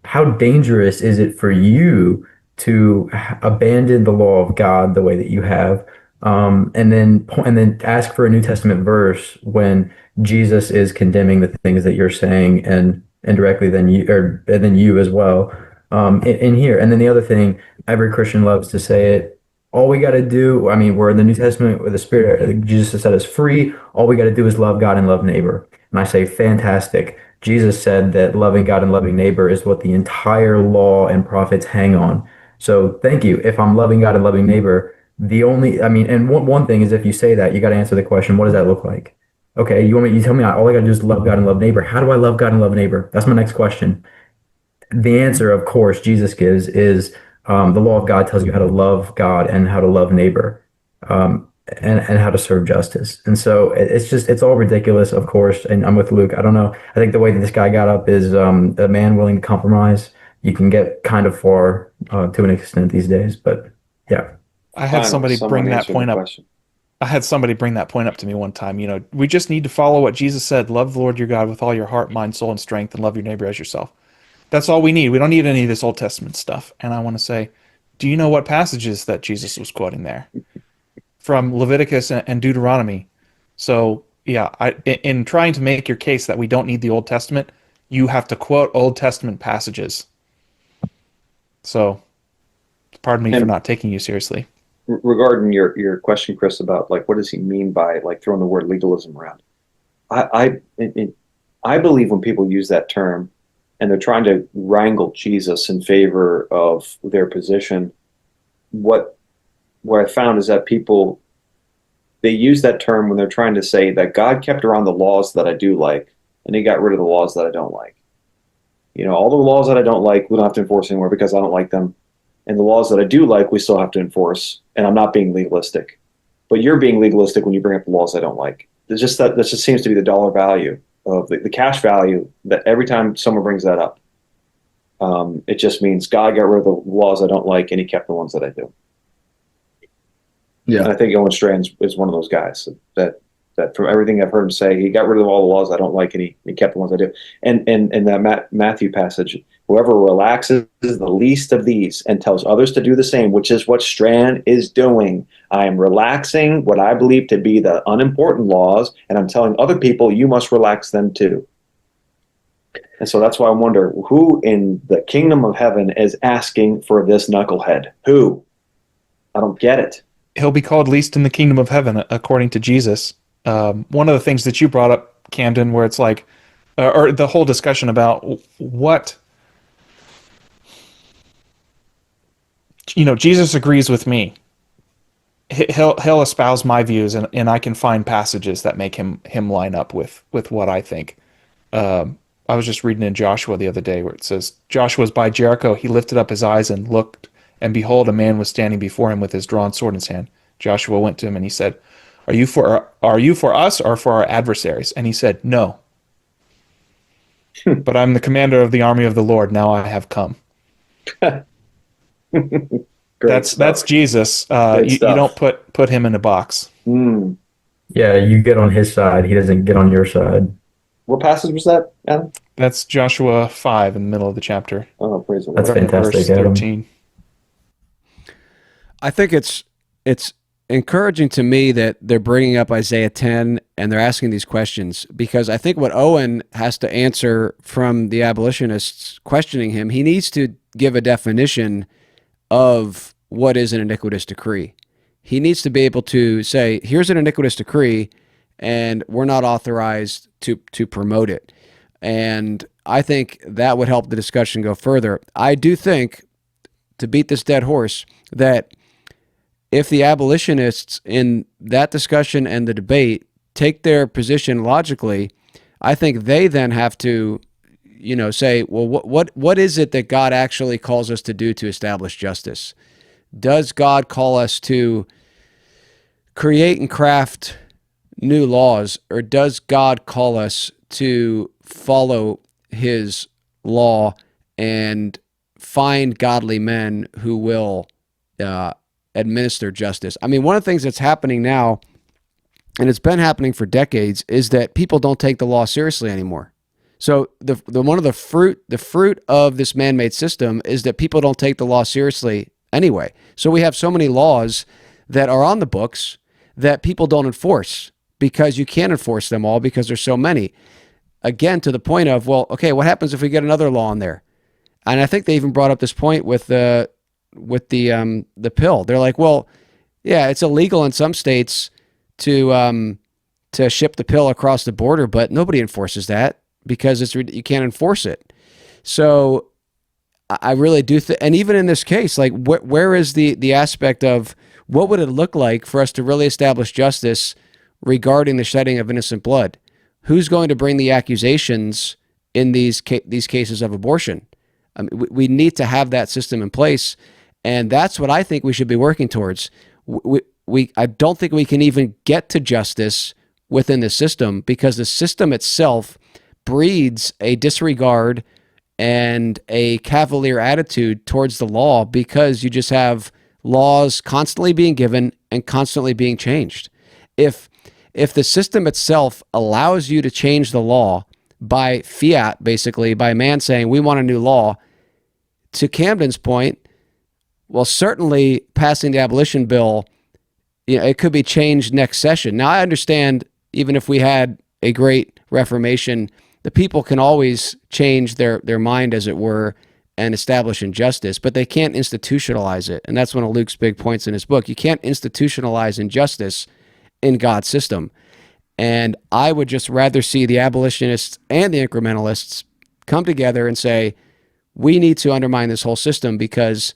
how dangerous is it for you to abandon the law of God the way that you have, and then ask for a New Testament verse when Jesus is condemning the things that you're saying, and indirectly then you as well, in here. And then the other thing, every Christian loves to say it. All we got to do, I mean, we're in the New Testament where the Spirit, Jesus has set us free. All we got to do is love God and love neighbor. And I say, fantastic. Jesus said that loving God and loving neighbor is what the entire law and prophets hang on. So thank you. If I'm loving God and loving neighbor, I mean, and one thing is, if you say that, you got to answer the question, what does that look like? Okay, you tell me all I got to do is love God and love neighbor. How do I love God and love neighbor? That's my next question. The answer, of course, Jesus gives is, the law of God tells you how to love God and how to love neighbor, and how to serve justice. And so it's all ridiculous, of course. And I'm with Luke. I don't know. I think the way that this guy got up is, a man willing to compromise. You can get kind of far, to an extent these days, but yeah. I had somebody bring that point up. I had somebody bring that point up to me one time. We just need to follow what Jesus said: love the Lord your God with all your heart, mind, soul, and strength, and love your neighbor as yourself. That's all we need. We don't need any of this Old Testament stuff. And I want to say, do you know what passages that Jesus was quoting there? From Leviticus and Deuteronomy. So, yeah, in trying to make your case that we don't need the Old Testament, you have to quote Old Testament passages. So, pardon me for not taking you seriously. Regarding your question, Chris, about like what does he mean by like throwing the word legalism around? I believe when people use that term and they're trying to wrangle Jesus in favor of their position, what I found is that people, they use that term when they're trying to say that God kept around the laws that I do like, and he got rid of the laws that I don't like. All the laws that I don't like, we don't have to enforce anymore because I don't like them. And the laws that I do like, we still have to enforce. And I'm not being legalistic. But you're being legalistic when you bring up the laws I don't like. That just seems to be the dollar value of the cash value, that every time someone brings that up, it just means God got rid of the laws I don't like and he kept the ones that I do. Yeah. And I think Owen Strachan is one of those guys that from everything I've heard him say, he got rid of all the laws I don't like and he kept the ones I do. And that Matthew passage, whoever relaxes the least of these and tells others to do the same, which is what Strachan is doing. I am relaxing what I believe to be the unimportant laws, and I'm telling other people you must relax them too. And so that's why I wonder, who in the kingdom of heaven is asking for this knucklehead? Who? I don't get it. He'll be called least in the kingdom of heaven, according to Jesus. One of the things that you brought up, Camden, where it's like, or the whole discussion about what, Jesus agrees with me. He'll espouse my views, and I can find passages that make him line up with what I think. I was just reading in Joshua the other day where it says, Joshua was by Jericho. He lifted up his eyes and looked, and behold, a man was standing before him with his drawn sword in his hand. Joshua went to him and he said, Are you for us or for our adversaries? And he said, No. But I'm the commander of the army of the Lord. Now I have come. That's Jesus. You don't put him in a box. Mm. Yeah, you get on his side. He doesn't get on your side. What passage was that, Adam? That's Joshua 5 in the middle of the chapter. Oh, praise the Lord. That's fantastic, Verse 13. I think it's encouraging to me that they're bringing up Isaiah 10 and they're asking these questions, because I think what Owen has to answer from the abolitionists questioning him, he needs to give a definition of what is an iniquitous decree. He needs to be able to say, here's an iniquitous decree, and we're not authorized to promote it. And I think that would help the discussion go further. I do think, to beat this dead horse, that if the abolitionists in that discussion and the debate take their position logically, I think they then have to, say, well, what is it that God actually calls us to do to establish justice? Does God call us to create and craft new laws, or does God call us to follow his law and find godly men who will administer justice? I mean, one of the things that's happening now, and it's been happening for decades, is that people don't take the law seriously anymore. So the one of the fruit of this man-made system is that people don't take the law seriously anyway. So we have so many laws that are on the books that people don't enforce because you can't enforce them all because there's so many. Again, to the point of, well, okay, what happens if we get another law in there? And I think they even brought up this point with the pill. They're like, well, yeah, it's illegal in some states to ship the pill across the border, but nobody enforces that because you can't enforce it. So I really do and even in this case, like where is the aspect of what would it look like for us to really establish justice regarding the shedding of innocent blood? Who's going to bring the accusations in these cases of abortion? I mean, we need to have that system in place, and that's what I think we should be working towards. I don't think we can even get to justice within the system because the system itself breeds a disregard and a cavalier attitude towards the law because you just have laws constantly being given and constantly being changed. If the system itself allows you to change the law by fiat, basically, by a man saying, we want a new law, to Camden's point, well, certainly passing the abolition bill, it could be changed next session. Now, I understand even if we had a great Reformation, the people can always change their mind, as it were, and establish injustice, but they can't institutionalize it. And that's one of Luke's big points in his book. You can't institutionalize injustice in God's system. And I would just rather see the abolitionists and the incrementalists come together and say, we need to undermine this whole system because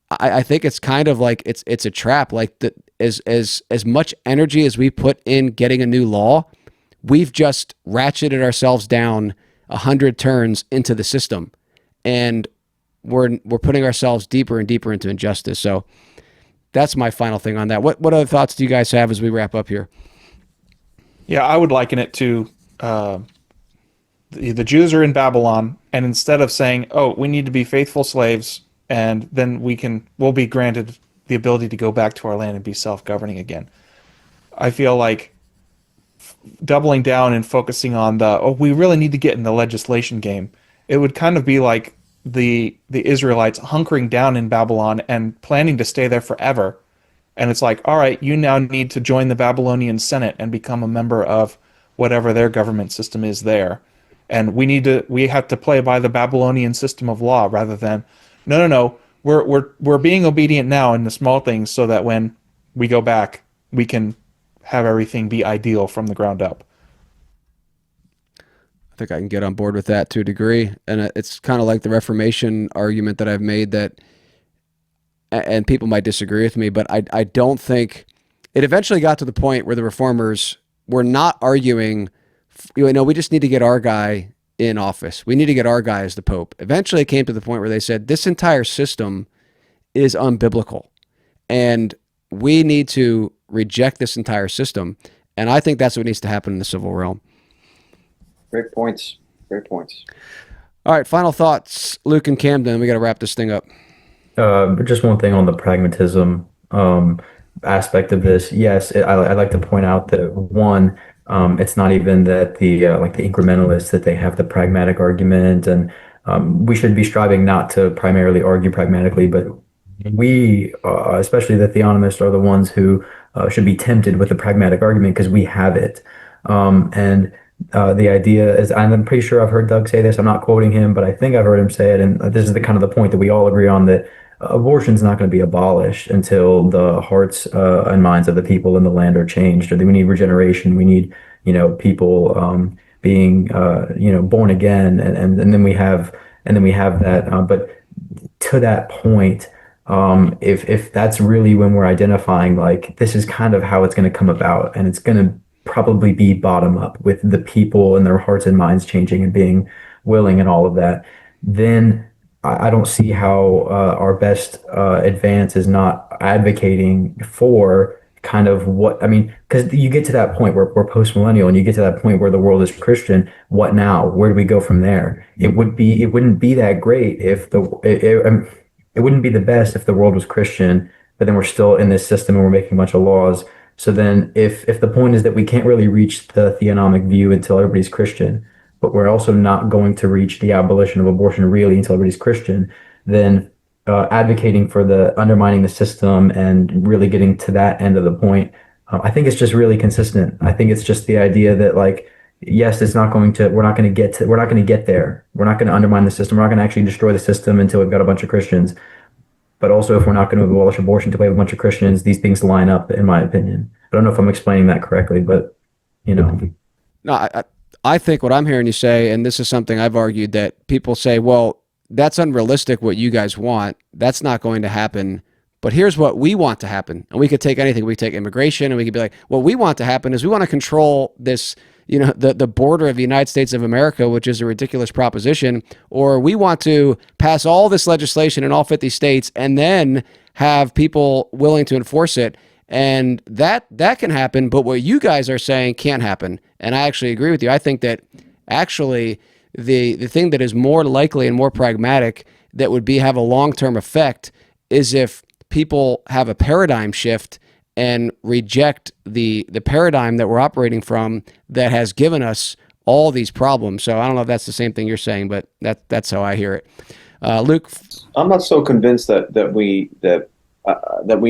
I think it's kind of like it's a trap. Like as much energy as we put in getting a new law, we've just ratcheted ourselves down 100 turns into the system, and we're putting ourselves deeper and deeper into injustice. So that's my final thing on that. What other thoughts do you guys have as we wrap up here? Yeah, I would liken it to the Jews are in Babylon, and instead of saying, "Oh, we need to be faithful slaves," and then we'll be granted the ability to go back to our land and be self-governing again. I feel like doubling down and focusing on we really need to get in the legislation game. It would kind of be like the Israelites hunkering down in Babylon and planning to stay there forever. And it's like, all right, you now need to join the Babylonian Senate and become a member of whatever their government system is there. And we have to play by the Babylonian system of law rather than, no, we're being obedient now in the small things so that when we go back, we can have everything be ideal from the ground up. I think I can get on board with that to a degree. And it's kind of like the Reformation argument that I've made that, and people might disagree with me, but I don't think it eventually got to the point where the reformers were not arguing, we just need to get our guy in office. We need to get our guy as the Pope. Eventually it came to the point where they said, this entire system is unbiblical and we need to reject this entire system. And I think that's what needs to happen in the civil realm. Great points. Great points. All right, final thoughts, Luke and Camden. We got to wrap this thing up. Just one thing on the pragmatism aspect of this. Yes, I'd like to point out that one, it's not even that the incrementalists that they have the pragmatic argument, and we should be striving not to primarily argue pragmatically, but we, especially the theonomists, are the ones who should be tempted with the pragmatic argument because we have it. And the idea is, and I'm pretty sure I've heard Doug say this, I'm not quoting him, but I think I've heard him say it, and this is the kind of the point that we all agree on, that abortion is not going to be abolished until the hearts and minds of the people in the land are changed. Or we need regeneration. We need, people being, born again, and then we have that. But to that point, if that's really when we're identifying, like, this is kind of how it's going to come about, and it's going to probably be bottom up with the people and their hearts and minds changing and being willing and all of that, then I don't see how our best advance is not advocating for kind of because you get to that point where we're post-millennial and you get to that point where the world is Christian. What now? Where do we go from there? It wouldn't be that great if it wouldn't be the best if the world was Christian, but then we're still in this system and we're making a bunch of laws. So then if the point is that we can't really reach the theonomic view until everybody's Christian, but we're also not going to reach the abolition of abortion really until everybody's Christian, then advocating for the undermining the system and really getting to that end of the point, I think it's just really consistent. I think it's just the idea that, like, yes, we're not going to get there. We're not going to undermine the system. We're not going to actually destroy the system until we've got a bunch of Christians. But also, if we're not going to abolish abortion until we have a bunch of Christians, these things line up, in my opinion. I don't know if I'm explaining that correctly, but, you know. No, I think what I'm hearing you say, and this is something I've argued, that people say, well, that's unrealistic what you guys want. That's not going to happen. But here's what we want to happen. And we could take anything. We could take immigration, and we could be like, what we want to happen is we want to control this, you know, the border of the United States of America, which is a ridiculous proposition, or we want to pass all this legislation in all 50 states and then have people willing to enforce it. And that can happen, but what you guys are saying can't happen. And I actually agree with you. I think that actually the thing that is more likely and more pragmatic that would have a long-term effect is if people have a paradigm shift and reject the paradigm that we're operating from that has given us all these problems. So I don't know if that's the same thing you're saying, but that's how I hear it. Luke? I'm not so convinced that we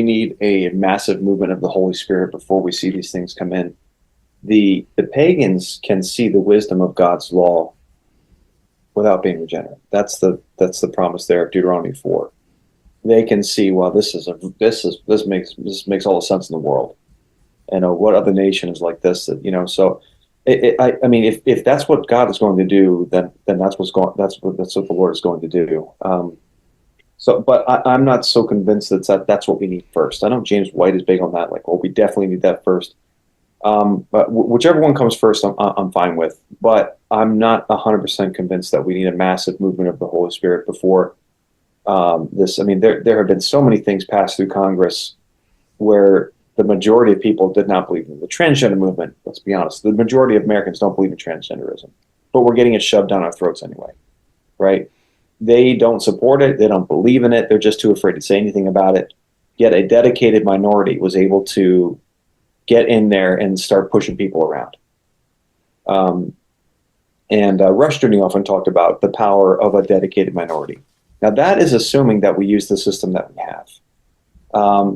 need a massive movement of the Holy Spirit before we see these things come in. The pagans can see the wisdom of God's law without being regenerate. That's the promise there of Deuteronomy 4. They can see, well, this makes all the sense in the world. And what other nation is like this? That, you know, so I mean, if that's what God is going to do, then that's what the Lord is going to do. But I'm not so convinced that's what we need first. I know James White is big on that. Like, well, we definitely need that first. But whichever one comes first, I'm fine with. But I'm not 100% convinced that we need a massive movement of the Holy Spirit before this. I mean, there have been so many things passed through Congress where the majority of people did not believe in the transgender movement. Let's be honest. The majority of Americans don't believe in transgenderism, but we're getting it shoved down our throats anyway, right? They don't support it. They don't believe in it. They're just too afraid to say anything about it. Yet a dedicated minority was able to get in there and start pushing people around. Rushton often talked about the power of a dedicated minority. Now, that is assuming that we use the system that we have.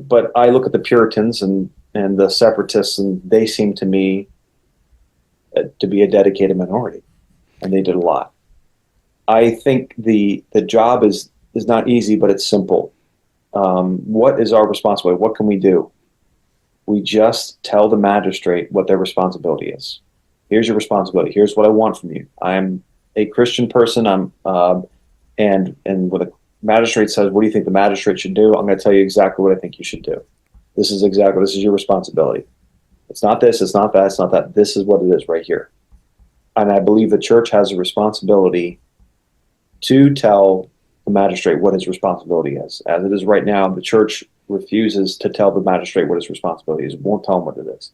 But I look at the Puritans and the separatists, and they seem to me to be a dedicated minority, and they did a lot. I think the job is not easy, but it's simple. What is our responsibility? What can we do? We just tell the magistrate what their responsibility is. Here's your responsibility. Here's what I want from you. I'm a Christian person. And when the magistrate says, what do you think the magistrate should do? I'm going to tell you exactly what I think you should do. This is your responsibility. It's not this, it's not that, it's not that. This is what it is right here. And I believe the church has a responsibility to tell the magistrate what his responsibility is. As it is right now, the church refuses to tell the magistrate what his responsibility is. It won't tell him what it is.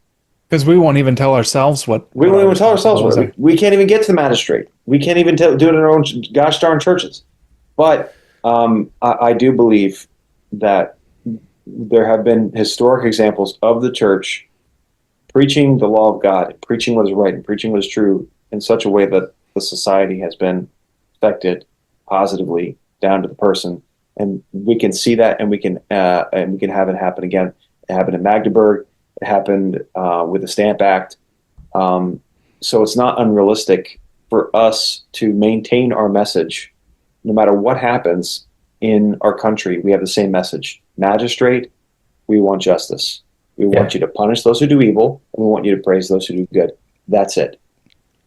Because we won't even tell ourselves what. We won't even tell ourselves what. We can't even get to the magistrate. We can't even do it in our own gosh darn churches. But I do believe that there have been historic examples of the church preaching the law of God, and preaching what is right, and preaching what is true in such a way that the society has been affected positively down to the person. And we can see that, and we can have it happen again. It happened in Magdeburg. It happened with the Stamp Act. So it's not unrealistic for us to maintain our message. No matter what happens in our country, we have the same message. Magistrate, we want justice. We want you to punish those who do evil, and we want you to praise those who do good. That's it.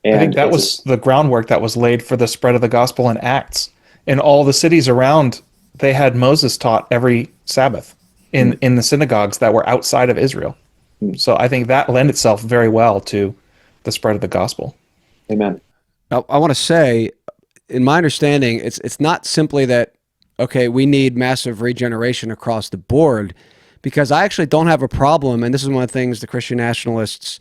And I think that was the groundwork that was laid for the spread of the gospel in Acts. In all the cities around, they had Moses taught every Sabbath in the synagogues that were outside of Israel. So I think that lent itself very well to the spread of the gospel. Amen. Now, I want to say, in my understanding, it's not simply that, okay, we need massive regeneration across the board, because I actually don't have a problem, and this is one of the things the Christian nationalists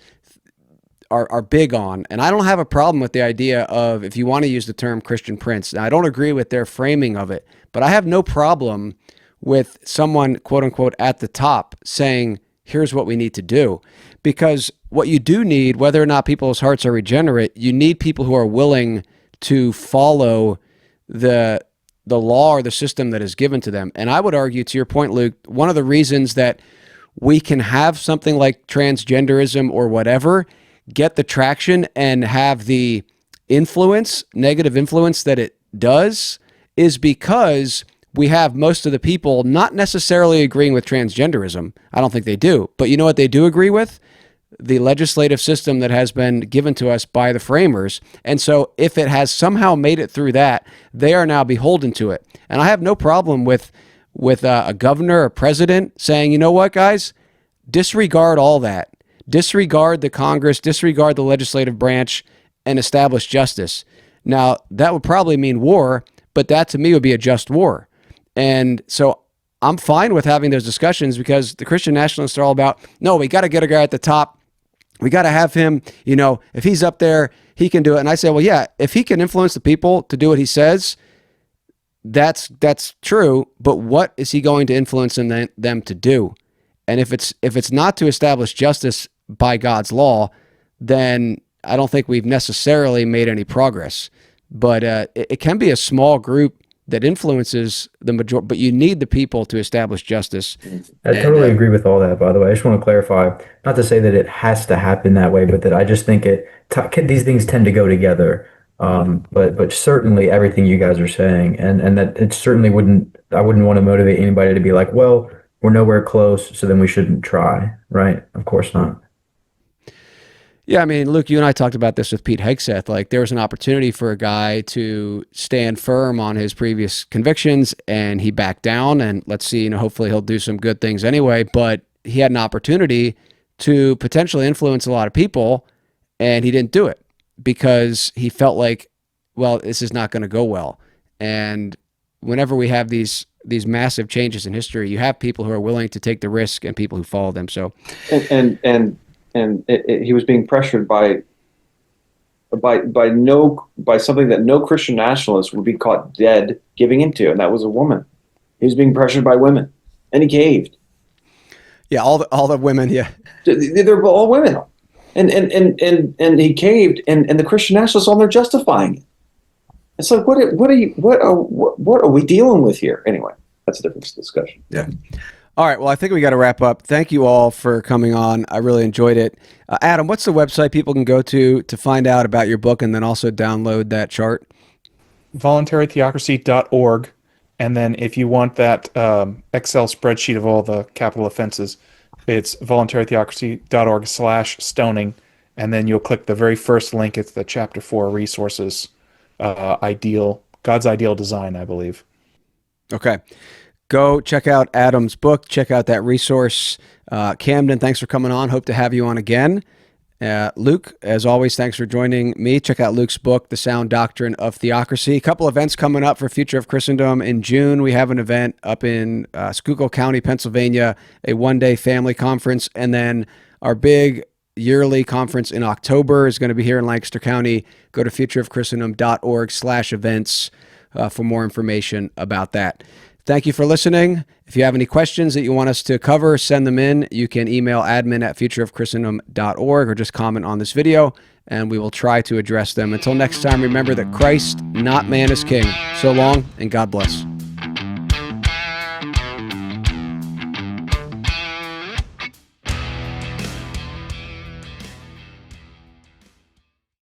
are big on, and I don't have a problem with the idea of, if you want to use the term Christian Prince. Now, I don't agree with their framing of it, but I have no problem with someone, quote unquote, at the top saying, here's what we need to do. Because what you do need, whether or not people's hearts are regenerate, you need people who are willing to follow the law or the system that is given to them. And I would argue, to your point, Luke, one of the reasons that we can have something like transgenderism or whatever get the traction and have the influence, negative influence that it does, is because we have most of the people not necessarily agreeing with transgenderism. I don't think they do. But you know what they do agree with? The legislative system that has been given to us by the framers. And so if it has somehow made it through that, they are now beholden to it. And I have no problem with a governor or president saying, you know what, guys, disregard all that. Disregard the Congress, disregard the legislative branch, and establish justice. Now, that would probably mean war, but that to me would be a just war. And so I'm fine with having those discussions, because the Christian nationalists are all about, no, we got to get a guy at the top. We got to have him, if he's up there, he can do it. And I say, well, yeah, if he can influence the people to do what he says, that's true. But what is he going to influence them to do? And if it's not to establish justice by God's law, then I don't think we've necessarily made any progress. But it can be a small group that influences the majority, but you need the people to establish justice. I totally agree with all that, by the way. I just want to clarify, not to say that it has to happen that way, but that I just think these things tend to go together. But certainly everything you guys are saying, and that it certainly I wouldn't want to motivate anybody to be like, well, we're nowhere close, so then we shouldn't try, right? Of course not. Yeah, I mean, Luke, you and I talked about this with Pete Hegseth. Like, there was an opportunity for a guy to stand firm on his previous convictions, and he backed down. And let's see, hopefully he'll do some good things anyway. But he had an opportunity to potentially influence a lot of people, and he didn't do it because he felt like, well, this is not going to go well. And whenever we have these massive changes in history, you have people who are willing to take the risk and people who follow them. So, and he was being pressured by something that no Christian nationalist would be caught dead giving into, and that was a woman. He was being pressured by women, and he caved. Yeah, all the women. Yeah, they're all women, and he caved, and the Christian nationalists on there justifying it. It's like, what are we dealing with here? Anyway, that's a different discussion. Yeah. All right, well, I think we got to wrap up. Thank you all for coming on. I really enjoyed it. Adam, what's the website people can go to find out about your book and then also download that chart? voluntarytheocracy.org. And then if you want that Excel spreadsheet of all the capital offenses, it's voluntarytheocracy.org/stoning. And then you'll click the very first link. It's the Chapter 4 resources, God's ideal design, I believe. Okay. Go check out Adam's book. Check out that resource. Camden, thanks for coming on. Hope to have you on again. Luke, as always, thanks for joining me. Check out Luke's book, The Sound Doctrine of Theocracy. A couple events coming up for Future of Christendom. In June, we have an event up in Schuylkill County, Pennsylvania, a one-day family conference. And then our big yearly conference in October is going to be here in Lancaster County. Go to futureofchristendom.org/events for more information about that. Thank you for listening. If you have any questions that you want us to cover, send them in. You can email admin@futureofchristendom.org or just comment on this video, and we will try to address them. Until next time, remember that Christ, not man, is king. So long, and God bless.